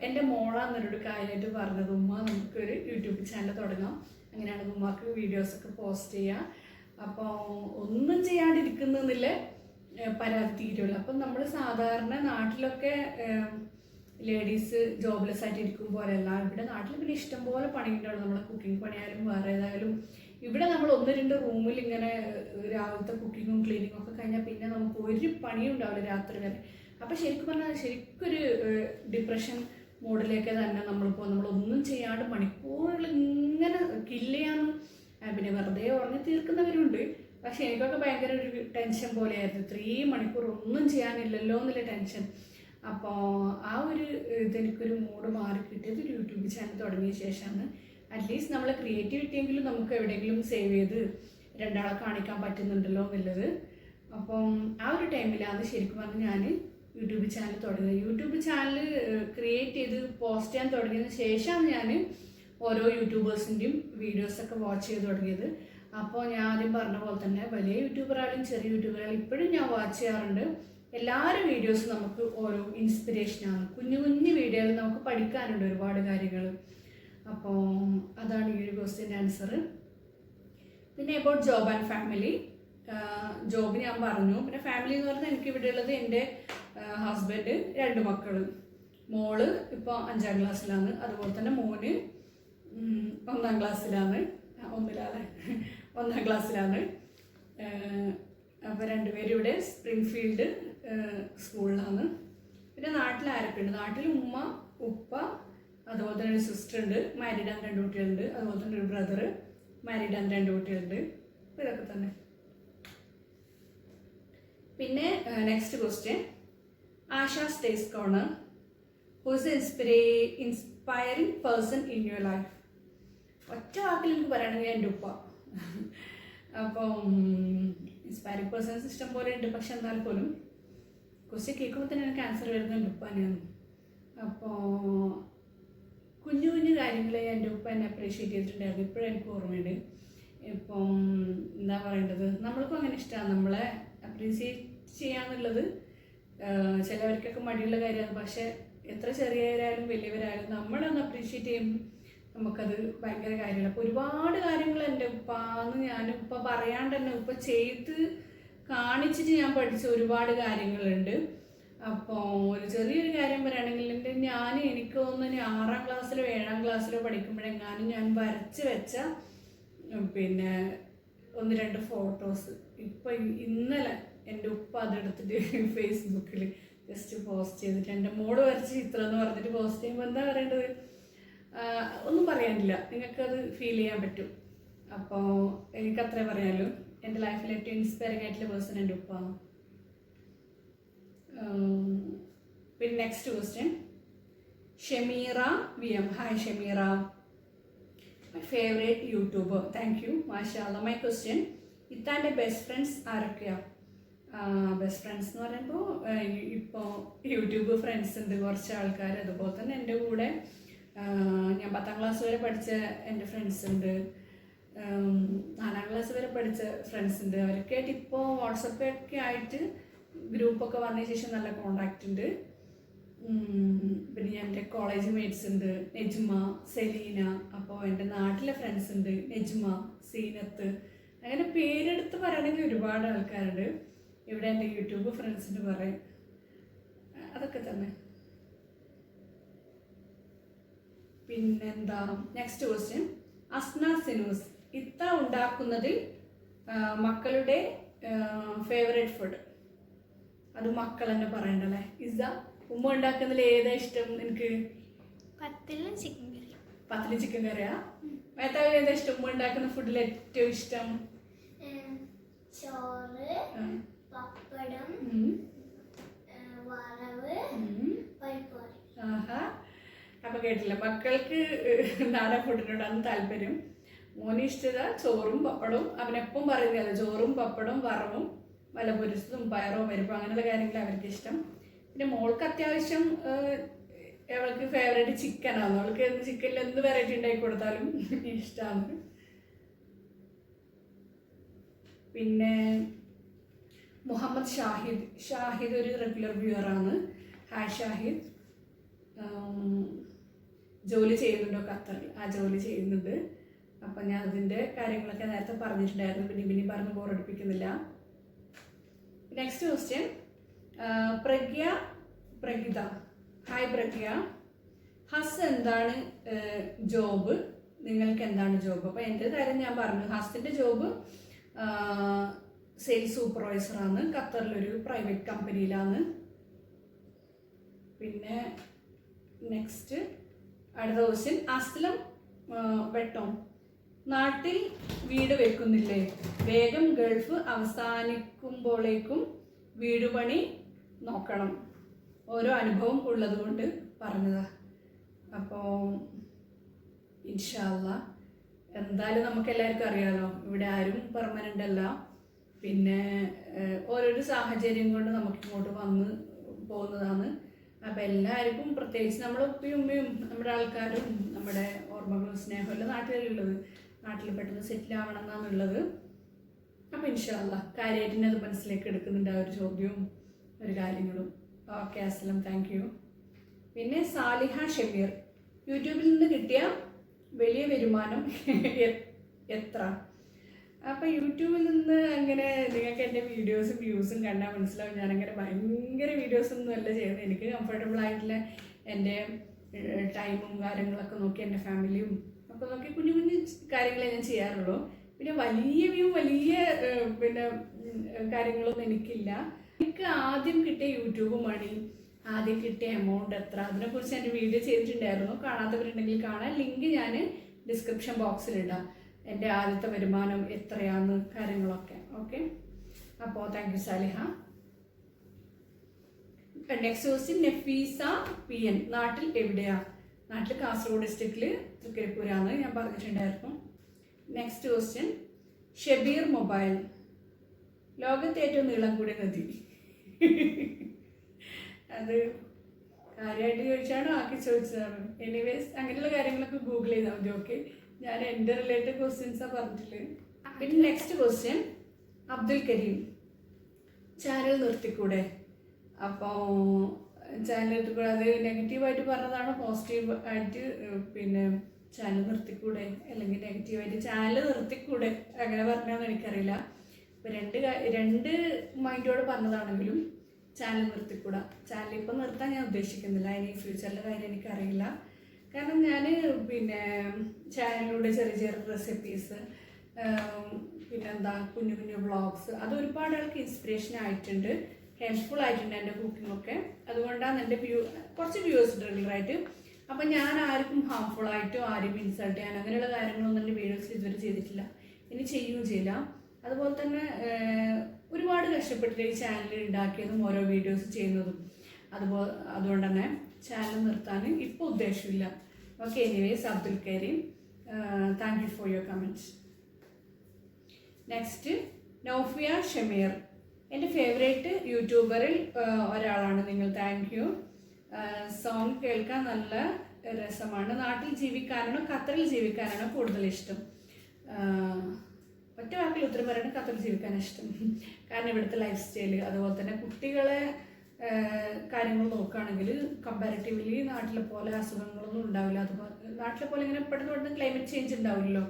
എൻ്റെ മോളാന്നൊരു കാര്യമായിട്ട് പറഞ്ഞത്, ഉമ്മ നമുക്കൊരു യൂട്യൂബ് ചാനൽ തുടങ്ങാം, അങ്ങനെയാണ് ഉമ്മക്ക് വീഡിയോസൊക്കെ പോസ്റ്റ് ചെയ്യുക. അപ്പോൾ ഒന്നും ചെയ്യാണ്ടിരിക്കുന്നില്ല പരാതി തീരുള്ളൂ. അപ്പം നമ്മൾ സാധാരണ നാട്ടിലൊക്കെ ലേഡീസ് ജോബ്ലെസ് ആയിട്ട് ഇരിക്കും പോലെയല്ല. ഇവിടെ നാട്ടിൽ പിന്നെ ഇഷ്ടംപോലെ പണിയുണ്ടാവും. നമ്മളെ കുക്കിംഗ് പണിയായാലും വേറെ ഏതായാലും ഇവിടെ നമ്മൾ 1-2 റൂമിൽ ഇങ്ങനെ രാവിലത്തെ കുക്കിങ്ങും ക്ലീനിങ്ങും ഒക്കെ കഴിഞ്ഞാൽ പിന്നെ നമുക്ക് ഒരു പണിയും ഉണ്ടാവില്ല രാത്രി വരെ. അപ്പോൾ ശരിക്കും പറഞ്ഞാൽ ശരിക്കൊരു ഡിപ്രഷൻ മോഡിലേക്ക് തന്നെ നമ്മളൊന്നും ചെയ്യാണ്ട് മണിക്കൂറുകൾ ഇങ്ങനെ കില്ല് ചെയ്യാനും പിന്നെ വെറുതെ ഉറങ്ങി തീർക്കുന്നവരുണ്ട്. പക്ഷെ എനിക്കൊക്കെ ഭയങ്കര ഒരു ടെൻഷൻ പോലെയായിരുന്നു. 3 മണിക്കൂർ ഒന്നും ചെയ്യാനില്ലല്ലോ എന്നുള്ള ടെൻഷൻ. അപ്പോൾ ആ ഒരു ഇതെനിക്കൊരു മൂഡ് മാറി കിട്ടിയത് ഒരു യൂട്യൂബ് ചാനൽ തുടങ്ങിയ ശേഷമാണ്. അറ്റ്ലീസ്റ്റ് നമ്മളെ ക്രിയേറ്റിവിറ്റി എങ്കിലും നമുക്ക് എവിടെയെങ്കിലും സേവ് ചെയ്ത് രണ്ടാളെ കാണിക്കാൻ പറ്റുന്നുണ്ടല്ലോ എന്നുള്ളത്. അപ്പം ആ ഒരു ടൈമിലാണ് ശരിക്കും പറഞ്ഞാൽ ഞാൻ യൂട്യൂബ് ചാനൽ തുടങ്ങിയത്. യൂട്യൂബ് ചാനൽ ക്രിയേറ്റ് ചെയ്ത് പോസ്റ്റ് ചെയ്യാൻ തുടങ്ങിയതിന് ശേഷമാണ് ഞാൻ ഓരോ യൂട്യൂബേഴ്സിൻ്റെയും വീഡിയോസൊക്കെ വാച്ച് ചെയ്ത് തുടങ്ങിയത്. അപ്പോൾ ഞാൻ ആദ്യം പറഞ്ഞ പോലെ തന്നെ വലിയ യൂട്യൂബറായാലും ചെറിയ യൂട്യൂബറായാലും ഇപ്പോഴും ഞാൻ വാച്ച് ചെയ്യാറുണ്ട്. എല്ലാവരും വീഡിയോസും നമുക്ക് ഓരോ ഇൻസ്പിറേഷനാണ്. കുഞ്ഞു കുഞ്ഞു വീഡിയോകൾ നമുക്ക് പഠിക്കാനുണ്ട് ഒരുപാട് കാര്യങ്ങൾ. അപ്പോൾ അതാണ് ഈ ഒരു ക്വസ്റ്റ്യൻ്റെ ആൻസർ. പിന്നെ about job and family. Job ഞാൻ പറഞ്ഞു. പിന്നെ ഫാമിലി എന്ന് പറഞ്ഞാൽ എനിക്ക് ഇവിടെ ഉള്ളത് എൻ്റെ ഹസ്ബൻഡ്, 2 മക്കൾ. മോള് ഇപ്പോൾ 5ാം ക്ലാസ്സിലാണ്. അതുപോലെ തന്നെ മോന് 1ാം ക്ലാസ്സിലാണ്. 1ാം ക്ലാസ്സിലാണ്. അപ്പോൾ 2 പേരും ഇവിടെ സ്പ്രിംഗ്ഫീൽഡ് സ്കൂളിലാണ്. പിന്നെ നാട്ടിൽ ആരൊക്കെ ഉണ്ട്? നാട്ടിൽ ഉമ്മ, ഉപ്പ, അതുപോലെ തന്നെ ഒരു സിസ്റ്റർ ഉണ്ട്, മാരീഡ് ആൻഡ് 2 കുട്ടികളുണ്ട്. അതുപോലെ തന്നെ ഒരു ബ്രദർ, മാരീഡ് ആൻഡ് 2 കുട്ടികളുണ്ട്. അപ്പോൾ ഇതൊക്കെ തന്നെ. പിന്നെ next question, Asha stays corner. Who is inspiring person in your life? ഒറ്റ വാക്കിൽ എനിക്ക് പറയുകയാണെങ്കിൽ എൻ്റെ ഉപ്പ. അപ്പം ഇൻസ്പയറിംഗ് പേഴ്സൺസ് ഇഷ്ടം പോലെ ഉണ്ട്. പക്ഷെ എന്നാൽ പോലും ക്വസ്റ്റ്യൻ കേൾക്കുമ്പോൾ തന്നെ എനിക്ക് ആൻസർ വരുന്നത് എൻ്റെ ഉപ്പ തന്നെയാണ്. അപ്പോൾ കുഞ്ഞു കുഞ്ഞു കാര്യങ്ങളെ എൻ്റെ ഉപ്പ എന്നെ അപ്രീഷിയേറ്റ് ചെയ്തിട്ടുണ്ടായിരുന്നു. ഇപ്പോഴും എനിക്ക് ഓർമ്മയുണ്ട്. ഇപ്പം എന്താ പറയേണ്ടത്, നമ്മൾക്കും അങ്ങനെ ഇഷ്ടമാണ് നമ്മളെ അപ്രീഷിയേറ്റ് ചെയ്യാന്നുള്ളത്. ചിലവർക്കൊക്കെ മടിയുള്ള കാര്യമാണ്. പക്ഷേ എത്ര ചെറിയവരായാലും വലിയവരായാലും നമ്മളൊന്ന് അപ്രീഷിയേറ്റ് ചെയ്യുമ്പോൾ നമുക്കത് ഭയങ്കര കാര്യമാണ്. അപ്പോൾ ഒരുപാട് കാര്യങ്ങൾ എൻ്റെ ഉപ്പാന്ന് ഞാൻ ഉപ്പ പറയാണ്ട് തന്നെ ഉപ്പ ചെയ്ത് കാണിച്ചിട്ട് ഞാൻ പഠിച്ച ഒരുപാട് കാര്യങ്ങളുണ്ട്. അപ്പോൾ ഒരു ചെറിയൊരു കാര്യം പറയുകയാണെങ്കിൽ എനിക്ക് തോന്നുന്നു 6ാം ക്ലാസ്സിലോ 7ാം ക്ലാസ്സിലോ പഠിക്കുമ്പോഴെങ്ങാനും ഞാൻ വരച്ച് വെച്ച പിന്നെ 1-2 ഫോട്ടോസ് ഇപ്പം ഇന്നലെ എൻ്റെ ഉപ്പ അതെടുത്തിട്ട് ഫേസ്ബുക്കിൽ ജസ്റ്റ് പോസ്റ്റ് ചെയ്തിട്ട് എൻ്റെ മോള് വരച്ച ചിത്രം എന്ന് പറഞ്ഞിട്ട് പോസ്റ്റ് ചെയ്യുമ്പോൾ എന്താ പറയേണ്ടത്, ഒന്നും പറയാനില്ല. നിങ്ങൾക്കത് ഫീൽ ചെയ്യാൻ പറ്റും. അപ്പോൾ എനിക്കത്രേ പറയാമല്ലോ. എൻ്റെ ലൈഫിൽ ഏറ്റവും ഇൻസ്പയറിംഗ് ആയിട്ടുള്ള പേഴ്സൺ എൻ്റെ ഉപ്പാണ്. പിന്നെ next question, Shameera VM. Hi Shameera, my favourite YouTuber. Thank you, മാഷാ അല്ലാ. മൈ ക്വസ്റ്റ്യൻ, ഇത്താൻ്റെ ബെസ്റ്റ് ഫ്രണ്ട്സ് ആരൊക്കെയാണ്? ബെസ്റ്റ് ഫ്രണ്ട്സ് എന്ന് പറയുമ്പോൾ ഇപ്പോൾ യൂട്യൂബ് ഫ്രണ്ട്സ് ഉണ്ട് കുറച്ച് ആൾക്കാർ. അതുപോലെ തന്നെ എൻ്റെ കൂടെ ഞാൻ 10ാം ക്ലാസ് വരെ പഠിച്ച എൻ്റെ ഫ്രണ്ട്സ് ഉണ്ട്, 4ാം ക്ലാസ് വരെ പഠിച്ച ഫ്രണ്ട്സ് ഉണ്ട്. അവരൊക്കെ ആയിട്ട് ഇപ്പോൾ വാട്സപ്പൊക്കെ ആയിട്ട് ഗ്രൂപ്പൊക്കെ വന്നതിന് ശേഷം നല്ല കോണ്ടാക്റ്റ് ഉണ്ട്. പിന്നെ എൻ്റെ കോളേജ് മേറ്റ്സ് ഉണ്ട്, നെജ്മ, സെലീന. അപ്പോൾ എൻ്റെ നാട്ടിലെ ഫ്രണ്ട്സ് ഉണ്ട്, നെജ്മ, സീനത്ത്. അങ്ങനെ പേരെടുത്ത് പറയുകയാണെങ്കിൽ ഒരുപാട് ആൾക്കാരുണ്ട്. ഇവിടെ എൻ്റെ യൂട്യൂബ് ഫ്രണ്ട്സിന് പറയും. അതൊക്കെ തന്നെ. പിന്നെന്താ നെക്സ്റ്റ് ക്വസ്റ്റ്യൻ, അസ്ന സിനൂസ്. ഇത്ത ഉണ്ടാക്കുന്നതിൽ മക്കളുടെ ഫേവറേറ്റ് ഫുഡ്? അത് മക്കൾ തന്നെ പറയണ്ടല്ലേ. ഇസ, ഉമ്മ ഉണ്ടാക്കുന്നതിൽ ഏതാ ഇഷ്ടം എനിക്ക്? പത്തിലും ചിക്കൻ കറി. പത്തിലും ചിക്കൻ കറിയാ? മേത്താവിൽ ഏതാ ഇഷ്ടം? ഉമ്മ ഉണ്ടാക്കുന്ന ഫുഡിൽ ഏറ്റവും ഇഷ്ടം? ചോറ്, പപ്പടം, വറവ്, പരിപ്പ്. ആഹാ, അപ്പൊ കേട്ടില്ല, മക്കൾക്ക് നാടൻ ഫുഡിനോടാണ് താല്പര്യം. മോന് ഇഷ്ടത ചോറും പപ്പടവും. അവനെപ്പം പറയുന്നത് ചോറും പപ്പടവും വറവും വല പൊരിച്ചതും പയറോ പരിപ്പോ അങ്ങനെയുള്ള കാര്യങ്ങൾ അവർക്ക് ഇഷ്ടം. പിന്നെ മോൾക്ക് അത്യാവശ്യം അവൾക്ക് ഫേവറേറ്റ് ചിക്കനാണ്. അവൾക്ക് ചിക്കനിൽ എന്ത് വെറൈറ്റി ഉണ്ടാക്കി കൊടുത്താലും ഇഷ്ടമാണ്. പിന്നെ മുഹമ്മദ് ഷാഹിദ് ഒരു റെഗുലർ വ്യൂവറാണ്. ഹായ് ഷാഹിദ്. ജോലി ചെയ്യുന്നുണ്ടോ ഖത്തറിൽ? ആ ജോലി ചെയ്യുന്നുണ്ട്. അപ്പം ഞാൻ അതിൻ്റെ കാര്യങ്ങളൊക്കെ നേരത്തെ പറഞ്ഞിട്ടുണ്ടായിരുന്നു. പിന്നെ പറഞ്ഞ് ബോറടിപ്പിക്കുന്നില്ല. Next question, Pragitha. Hi Pragya. ഹസ് എന്താണ് ജോബ്? നിങ്ങൾക്ക് എന്താണ് ജോബ്? അപ്പോൾ എൻ്റെ കാര്യം ഞാൻ പറഞ്ഞു. ഹസിൻ്റെ ജോബ് സെയിൽസ് സൂപ്പർവൈസറാണ്. ഖത്തറിലൊരു പ്രൈവറ്റ് കമ്പനിയിലാണ്. പിന്നെ നെക്സ്റ്റ് അടുത്ത ക്വസ്റ്റ്യൻ, അസ്ലം വെട്ടോം. നാട്ടിൽ വീട് വെക്കുന്നില്ലേ? വേഗം ഗൾഫ് അവസാനിക്കുമ്പോഴേക്കും വീട് പണി നോക്കണം. ഓരോ അനുഭവം ഉള്ളത് കൊണ്ട് പറഞ്ഞതാ. അപ്പോൾ ഇൻഷാ അല്ലാ എന്തായാലും നമുക്ക് എല്ലാവർക്കും അറിയാലോ, ഇവിടെ ആരും പെർമനൻ്റ് അല്ല. പിന്നെ ഓരോരോ സാഹചര്യം കൊണ്ട് നമുക്ക് ഇങ്ങോട്ട് വന്ന് പോകുന്നതാണ്. അപ്പം എല്ലാവർക്കും പ്രത്യേകിച്ച് നമ്മളെ ഉപ്പയും ഉമ്മയും നമ്മുടെ ആൾക്കാരും നമ്മുടെ ഓർമ്മകളും സ്നേഹമല്ല നാട്ടിലുള്ളത്. നാട്ടിൽ പെട്ടെന്ന് സെറ്റിൽ ആവണം എന്നാണുള്ളത്. അപ്പം ഇൻഷാ അല്ലാ കാര്യമായിട്ട് അത് മനസ്സിലേക്ക് എടുക്കുന്നുണ്ട് ആ ഒരു ചോദ്യവും ഒരു കാര്യങ്ങളും. ഓക്കെ, അസ്സലാം, താങ്ക് യു. പിന്നെ സാലിഹ ഷമീർ, യൂട്യൂബിൽ നിന്ന് കിട്ടിയ വലിയ വരുമാനം എത്ര? അപ്പം യൂട്യൂബിൽ നിന്ന് അങ്ങനെ നിങ്ങൾക്ക് എൻ്റെ വീഡിയോസും വ്യൂസും കണ്ടാൽ മനസ്സിലാവും. ഞാനങ്ങനെ ഭയങ്കര വീഡിയോസൊന്നും അല്ല ചെയ്യുന്നത്. എനിക്ക് കംഫർട്ടബിൾ ആയിട്ടുള്ള എൻ്റെ ടൈമും കാര്യങ്ങളൊക്കെ നോക്കി എൻ്റെ ഫാമിലിയും ഒക്കെ നോക്കി കുഞ്ഞു കുഞ്ഞു കാര്യങ്ങളെ ഞാൻ ചെയ്യാറുള്ളൂ. പിന്നെ വലിയ വ്യൂ വലിയ പിന്നെ കാര്യങ്ങളൊന്നും എനിക്കില്ല. എനിക്ക് ആദ്യം കിട്ടിയ യൂട്യൂബ് മണി, ആദ്യം കിട്ടിയ എമൗണ്ട് എത്ര, അതിനെക്കുറിച്ച് എൻ്റെ വീഡിയോ ചെയ്തിട്ടുണ്ടായിരുന്നു. കാണാത്തവരുണ്ടെങ്കിൽ കാണാൻ, ലിങ്ക് ഞാൻ ഡിസ്ക്രിപ്ഷൻ ബോക്സിലിടാം. എൻ്റെ ആദ്യത്തെ വരുമാനം എത്രയാന്ന് കാര്യങ്ങളൊക്കെ. ഓക്കെ, അപ്പോൾ thank you Saliha. Next question Nafeesa P N, നാട്ടിൽ എവിടെയാ? നാട്ടിൽ കാസർഗോഡ് ഡിസ്ട്രിക്റ്റിൽ തൃക്കരിപ്പൂരാന്ന് ഞാൻ പറഞ്ഞിട്ടുണ്ടായിരുന്നു. നെക്സ്റ്റ് ക്വസ്റ്റ്യൻ ഷബീർ മൊബൈൽ, ലോകത്തെ ഏറ്റവും നീളം കൂടിയ നദി? അത് കാര്യമായിട്ട് ചോദിച്ചാണോ ആക്കി ചോദിച്ചതാണ്? എനിവേസ് അങ്ങനെയുള്ള കാര്യങ്ങളൊക്കെ ഗൂഗിൾ ചെയ്താൽ മതി. ഓക്കെ, ഞാൻ എൻ്റെ റിലേറ്റഡ് ക്വസ്റ്റ്യൻസാണ് പറഞ്ഞിട്ടുള്ളത്. പിന്നെ next question Abdul Kareem, channel നിർത്തിക്കൂടെ? അപ്പോൾ ചാനൽ നിർത്തിക്കൂടെ, അത് നെഗറ്റീവായിട്ട് പറഞ്ഞതാണോ പോസിറ്റീവ് ആയിട്ട് പിന്നെ ചാനൽ നിർത്തിക്കൂടെ അല്ലെങ്കിൽ നെഗറ്റീവായിട്ട് ചാനൽ നിർത്തിക്കൂടെ അങ്ങനെ പറഞ്ഞാന്ന് എനിക്കറിയില്ല. ഇപ്പോൾ രണ്ട് മൈൻഡോട് പറഞ്ഞതാണെങ്കിലും ചാനൽ നിർത്തിക്കൂടാ. ചാനൽ ഇപ്പം നിർത്താൻ ഞാൻ ഉദ്ദേശിക്കുന്നില്ല. അതിന് ഫ്യൂച്ചറിലെ കാര്യം എനിക്കറിയില്ല. കാരണം ഞാൻ പിന്നെ ചാനലിലൂടെ ചെറിയ ചെറിയ റെസിപ്പീസ്, പിന്നെന്താ കുഞ്ഞു കുഞ്ഞു വ്ളോഗ്സ്, അത് ഒരുപാട് ആൾക്ക് ഇൻസ്പിറേഷൻ ആയിട്ടുണ്ട്, ഹെൽപ്ഫുൾ ആയിട്ടുണ്ട് എൻ്റെ കുക്കിങ്ങൊക്കെ. അതുകൊണ്ടാണ് എൻ്റെ കുറച്ച് വ്യൂവേഴ്സ് റെഗുലറായിട്ട്. അപ്പം ഞാൻ ആർക്കും ഹാംഫുൾ ആയിട്ടോ ആരും ഇൻസൾട്ട് ചെയ്യാൻ അങ്ങനെയുള്ള കാര്യങ്ങളൊന്നും എൻ്റെ വീഡിയോസിൽ ഇതുവരെ ചെയ്തിട്ടില്ല, ഇനി ചെയ്യുകയും ചെയ്യില്ല. അതുപോലെ തന്നെ ഒരുപാട് കഷ്ടപ്പെട്ടിട്ട് ഈ ചാനൽ ഉണ്ടാക്കിയതും ഓരോ വീഡിയോസ് ചെയ്യുന്നതും അതുകൊണ്ട് തന്നെ ചാനൽ നിർത്താൻ ഇപ്പോൾ ഉദ്ദേശമില്ല. Okay, anyways Abdul Kareem, thank you for your comments. Next Naufiya Shameer, എൻ്റെ ഫേവറേറ്റ് യൂട്യൂബറിൽ ഒരാളാണ് നിങ്ങൾ. Thank you. സോങ് കേൾക്കാൻ നല്ല രസമാണ്. നാട്ടിൽ ജീവിക്കാനാണോ ഖത്തറിൽ ജീവിക്കാനാണോ കൂടുതൽ ഇഷ്ടം? ഒറ്റ വാക്കിൽ ഉത്തരം പറയുന്നത് ഖത്തറിൽ ജീവിക്കാനാണ് ഇഷ്ടം. കാരണം ഇവിടുത്തെ ലൈഫ് സ്റ്റൈല്, അതുപോലെ തന്നെ കുട്ടികളെ കാര്യങ്ങൾ നോക്കുകയാണെങ്കിൽ കമ്പാരിറ്റീവ്ലി നാട്ടിലെ പോലെ അസുഖങ്ങളൊന്നും ഉണ്ടാവില്ല. അതുപോലെ നാട്ടിലെ പോലെ ഇങ്ങനെ പെട്ടെന്ന് ക്ലൈമറ്റ് ചേഞ്ച് ഉണ്ടാവില്ലല്ലോ.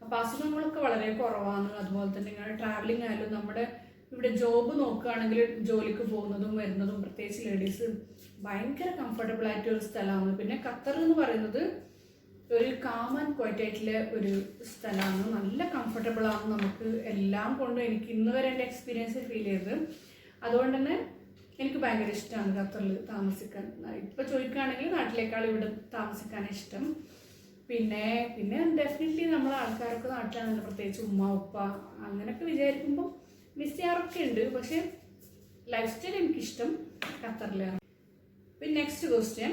അപ്പോൾ അസുഖങ്ങളൊക്കെ വളരെ കുറവാണ്. അതുപോലെ തന്നെ ഇങ്ങനെ ട്രാവലിംഗ് ആയാലും നമ്മുടെ ഇവിടെ ജോബ് നോക്കുകയാണെങ്കിൽ ജോലിക്ക് പോകുന്നതും വരുന്നതും പ്രത്യേകിച്ച് ലേഡീസ് ഭയങ്കര കംഫർട്ടബിൾ ആയിട്ട് ഒരു സ്ഥലമാണ്. പിന്നെ ഖത്തർ എന്ന് പറയുന്നത് ഒരു കാം ആൻഡ് ക്വയറ്റ് ആയിട്ടുള്ള ഒരു സ്ഥലമാണ്. നല്ല കംഫർട്ടബിൾ ആണ് നമുക്ക് എല്ലാം കൊണ്ടും. എനിക്ക് ഇന്ന് വരെ എൻ്റെ എക്സ്പീരിയൻസ് ഫീൽ ചെയ്തത്. അതുകൊണ്ട് തന്നെ എനിക്ക് ഭയങ്കര ഇഷ്ടമാണ് ഖത്തറിൽ താമസിക്കാൻ. ഇപ്പോൾ ചോദിക്കുകയാണെങ്കിൽ നാട്ടിലേക്കാൾ ഇവിടെ താമസിക്കാൻ ഇഷ്ടം. പിന്നെ ഡെഫിനറ്റ്ലി നമ്മളെ ആൾക്കാരൊക്കെ നാട്ടിലാണല്ലോ, പ്രത്യേകിച്ച് ഉമ്മ ഉപ്പ അങ്ങനെയൊക്കെ വിചാരിക്കുമ്പോൾ മിസ് ചെയ്യാറൊക്കെ ഉണ്ട്. പക്ഷേ ലൈഫ് സ്റ്റൈൽ എനിക്കിഷ്ടം ഖത്തറിലാണ്. പിന്നെ next question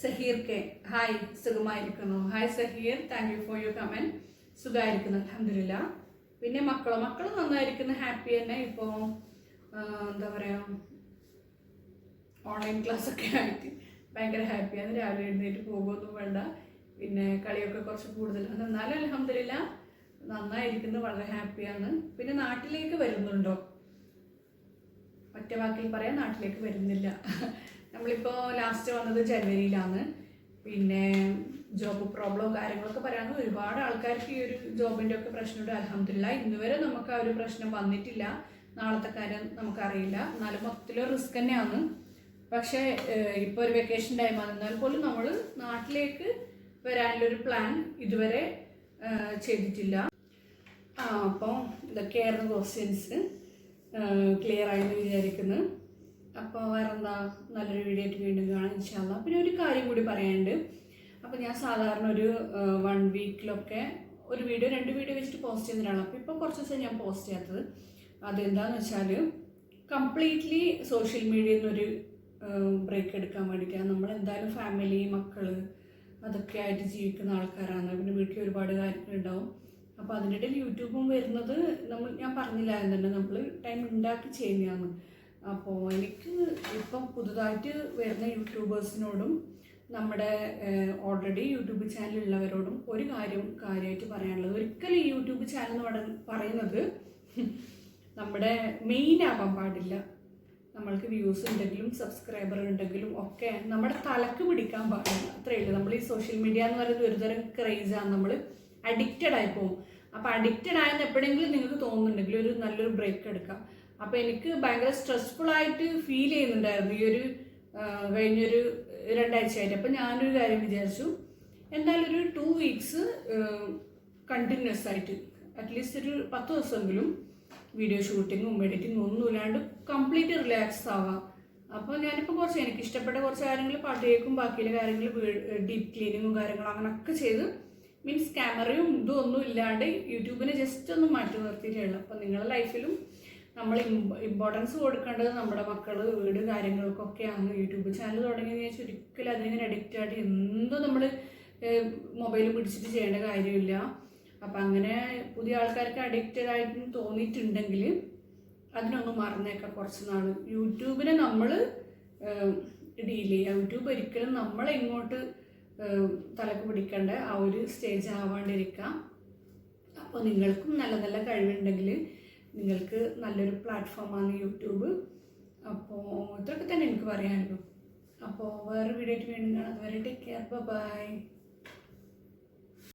Saheer K, hi, സുഖമായിരിക്കുന്നു? Hi Saheer, thank you for your comment. സുഖമായിരിക്കുന്നു, അൽഹംദുലില്ലാ. പിന്നെ മക്കൾ നന്നായിരിക്കുന്നു, ഹാപ്പി തന്നെ. ഇപ്പോൾ എന്താ പറയുക, ഓൺലൈൻ ക്ലാസ്സൊക്കെ ആയിട്ട് ഭയങ്കര ഹാപ്പിയാണ്. രാവിലെ എഴുന്നേറ്റ് പോകുമൊന്നും വേണ്ട, പിന്നെ കളിയൊക്കെ കുറച്ച് കൂടുതലാണ്. എന്നാലും അൽഹംദുലില്ലാ നന്നായിരിക്കുന്നു, വളരെ ഹാപ്പിയാണ്. പിന്നെ നാട്ടിലേക്ക് വരുന്നുണ്ടോ? ഒറ്റ വാക്കിൽ പറയാൻ നാട്ടിലേക്ക് വരുന്നില്ല. നമ്മളിപ്പോൾ ലാസ്റ്റ് വന്നത് ജനുവരിയിലാണ്. പിന്നെ ജോബ് പ്രോബ്ലം കാര്യങ്ങളൊക്കെ പറയാമെന്ന് ഒരുപാട് ആൾക്കാർക്ക് ഈ ഒരു ജോബിൻ്റെ ഒക്കെ പ്രശ്നമുണ്ട്. അൽഹംദുലില്ലാ ഇന്നുവരെ നമുക്ക് ആ ഒരു പ്രശ്നം വന്നിട്ടില്ല. നാളത്തെ കാര്യം നമുക്കറിയില്ല. എന്നാലും മൊത്തത്തിലും റിസ്ക് തന്നെയാണ്. പക്ഷേ ഇപ്പോൾ ഒരു വെക്കേഷൻ ടൈമാണ്, എന്നാൽ പോലും നമ്മൾ നാട്ടിലേക്ക് വരാനുള്ളൊരു പ്ലാൻ ഇതുവരെ ചെയ്തിട്ടില്ല. അപ്പോൾ ഇതൊക്കെയായിരുന്നു ക്വസ്റ്റ്യൻസ്. ക്ലിയർ ആയെന്ന് വിചാരിക്കുന്നു. അപ്പോൾ വേറെന്താ, നല്ലൊരു വീഡിയോ ആയിട്ട് വീണ്ടും കാണാം ഇൻഷാ അല്ലാ. പിന്നെ ഒരു കാര്യം കൂടി പറയാനുണ്ട്. അപ്പോൾ ഞാൻ സാധാരണ ഒരു 1 വീക്കിലൊക്കെ ഒരു വീഡിയോ 2 വീഡിയോ വെച്ചിട്ട് പോസ്റ്റ് ചെയ്യുന്നതാണ്. അപ്പോൾ ഇപ്പോൾ കുറച്ച് ദിവസം ഞാൻ പോസ്റ്റ് ചെയ്യാത്തത് അതെന്താണെന്ന് വെച്ചാൽ കംപ്ലീറ്റ്ലി സോഷ്യൽ മീഡിയയിൽ നിന്നൊരു ബ്രേക്ക് എടുക്കാൻ വേണ്ടിയിട്ടാണ്. നമ്മളെന്തായാലും ഫാമിലി, മക്കൾ അതൊക്കെ ആയിട്ട് ജീവിക്കുന്ന ആൾക്കാരാണ്. പിന്നെ വീട്ടിൽ ഒരുപാട് കാര്യങ്ങളുണ്ടാവും. അപ്പോൾ അതിൻ്റെ ഇടയിൽ യൂട്യൂബും വരുന്നത് ഞാൻ പറഞ്ഞില്ലായിരുന്നു തന്നെ നമ്മൾ ടൈം ഉണ്ടാക്കി ചെയ്യുന്നതാണ്. അപ്പോൾ എനിക്ക് ഇപ്പം പുതുതായിട്ട് വരുന്ന യൂട്യൂബേഴ്സിനോടും നമ്മുടെ ഓൾറെഡി യൂട്യൂബ് ചാനലുള്ളവരോടും ഒരു കാര്യമായിട്ട് പറയാനുള്ളത്, ഒരിക്കലും ഈ യൂട്യൂബ് ചാനൽ എന്ന് പറയുന്നത് നമ്മുടെ മെയിൻ ആവാൻ പാടില്ല. നമ്മൾക്ക് വ്യൂസ് ഉണ്ടെങ്കിലും സബ്സ്ക്രൈബർ ഉണ്ടെങ്കിലും ഒക്കെ നമ്മുടെ തലക്ക് പിടിക്കാൻ പാടില്ല. അത്രയേ ഉള്ളൂ. നമ്മൾ ഈ സോഷ്യൽ മീഡിയ എന്ന് പറയുന്നത് ഒരുതരം ക്രേസാണ്. നമ്മൾ അഡിക്റ്റഡ് ആയി പോകും. അപ്പോൾ അഡിക്റ്റഡ് ആയെന്ന് എപ്പോഴെങ്കിലും നിങ്ങൾക്ക് തോന്നുന്നുണ്ടെങ്കിൽ ഒരു നല്ലൊരു ബ്രേക്ക് എടുക്കാം. അപ്പോൾ എനിക്ക് ഭയങ്കര സ്ട്രെസ്ഫുൾ ആയിട്ട് ഫീൽ ചെയ്യുന്നുണ്ടായിരുന്നു ഈ ഒരു കഴിഞ്ഞൊരു 2 ആഴ്ചയായിട്ട്. അപ്പോൾ ഞാനൊരു കാര്യം വിചാരിച്ചു, എന്തായാലും ഒരു 2 വീക്സ് കണ്ടിന്യൂസ് ആയിട്ട് അറ്റ്ലീസ്റ്റ് ഒരു 10 ദിവസമെങ്കിലും വീഡിയോ ഷൂട്ടിങ്ങും എഡിറ്റിങ്ങും ഒന്നും ഇല്ലാണ്ട് കംപ്ലീറ്റ് റിലാക്സ് ആവാം. അപ്പോൾ ഞാനിപ്പോൾ കുറച്ച് എനിക്ക് ഇഷ്ടപ്പെട്ട കുറച്ച് കാര്യങ്ങൾ പാട്ട് കേൾക്കും, ബാക്കിയുള്ള കാര്യങ്ങൾ ഡീപ്പ് ക്ലീനിങ്ങും കാര്യങ്ങളും അങ്ങനെയൊക്കെ ചെയ്ത് മീൻസ് ക്യാമറയും ഇതും ഒന്നും ഇല്ലാണ്ട് യൂട്യൂബിനെ ജസ്റ്റ് ഒന്ന് മാറ്റി നിർത്തിയിട്ടുള്ളൂ. അപ്പോൾ നിങ്ങളുടെ ലൈഫിലും നമ്മൾ ഇമ്പോർട്ടൻസ് കൊടുക്കേണ്ടത് നമ്മുടെ മക്കൾ, വീട് കാര്യങ്ങൾക്കൊക്കെയാണ്. യൂട്യൂബ് ചാനൽ തുടങ്ങിയെന്ന് വെച്ചാൽ ഒരിക്കലും അതിനിങ്ങനെ അഡിക്റ്റ് ആയിട്ട് എന്തോ നമ്മൾ മൊബൈൽ പിടിച്ചിട്ട് ചെയ്യേണ്ട കാര്യമില്ല. അപ്പം അങ്ങനെ പുതിയ ആൾക്കാർക്ക് അഡിക്റ്റഡ് ആയിട്ട് തോന്നിയിട്ടുണ്ടെങ്കിൽ അതിനൊന്നും മറന്നേക്കാം കുറച്ച് നാൾ. യൂട്യൂബിനെ നമ്മൾ ഡീൽ ചെയ്യുക. യൂട്യൂബ് ഒരിക്കലും നമ്മളെ ഇങ്ങോട്ട് തലക്ക് പിടിക്കേണ്ട ആ ഒരു സ്റ്റേജ് ആവാണ്ടിരിക്കാം. അപ്പോൾ നിങ്ങൾക്കും നല്ല നല്ല കഴിവുണ്ടെങ്കിൽ നിങ്ങൾക്ക് നല്ലൊരു പ്ലാറ്റ്ഫോമാണ് യൂട്യൂബ്. അപ്പോൾ ഇത്രയൊക്കെ തന്നെ എനിക്ക് പറയാനുള്ളൂ. അപ്പോൾ വേറെ വീഡിയോ ആയിട്ട് വീണ്ടും കാണാം. അതുവരെ ടേക്ക് കെയർ, ബൈ.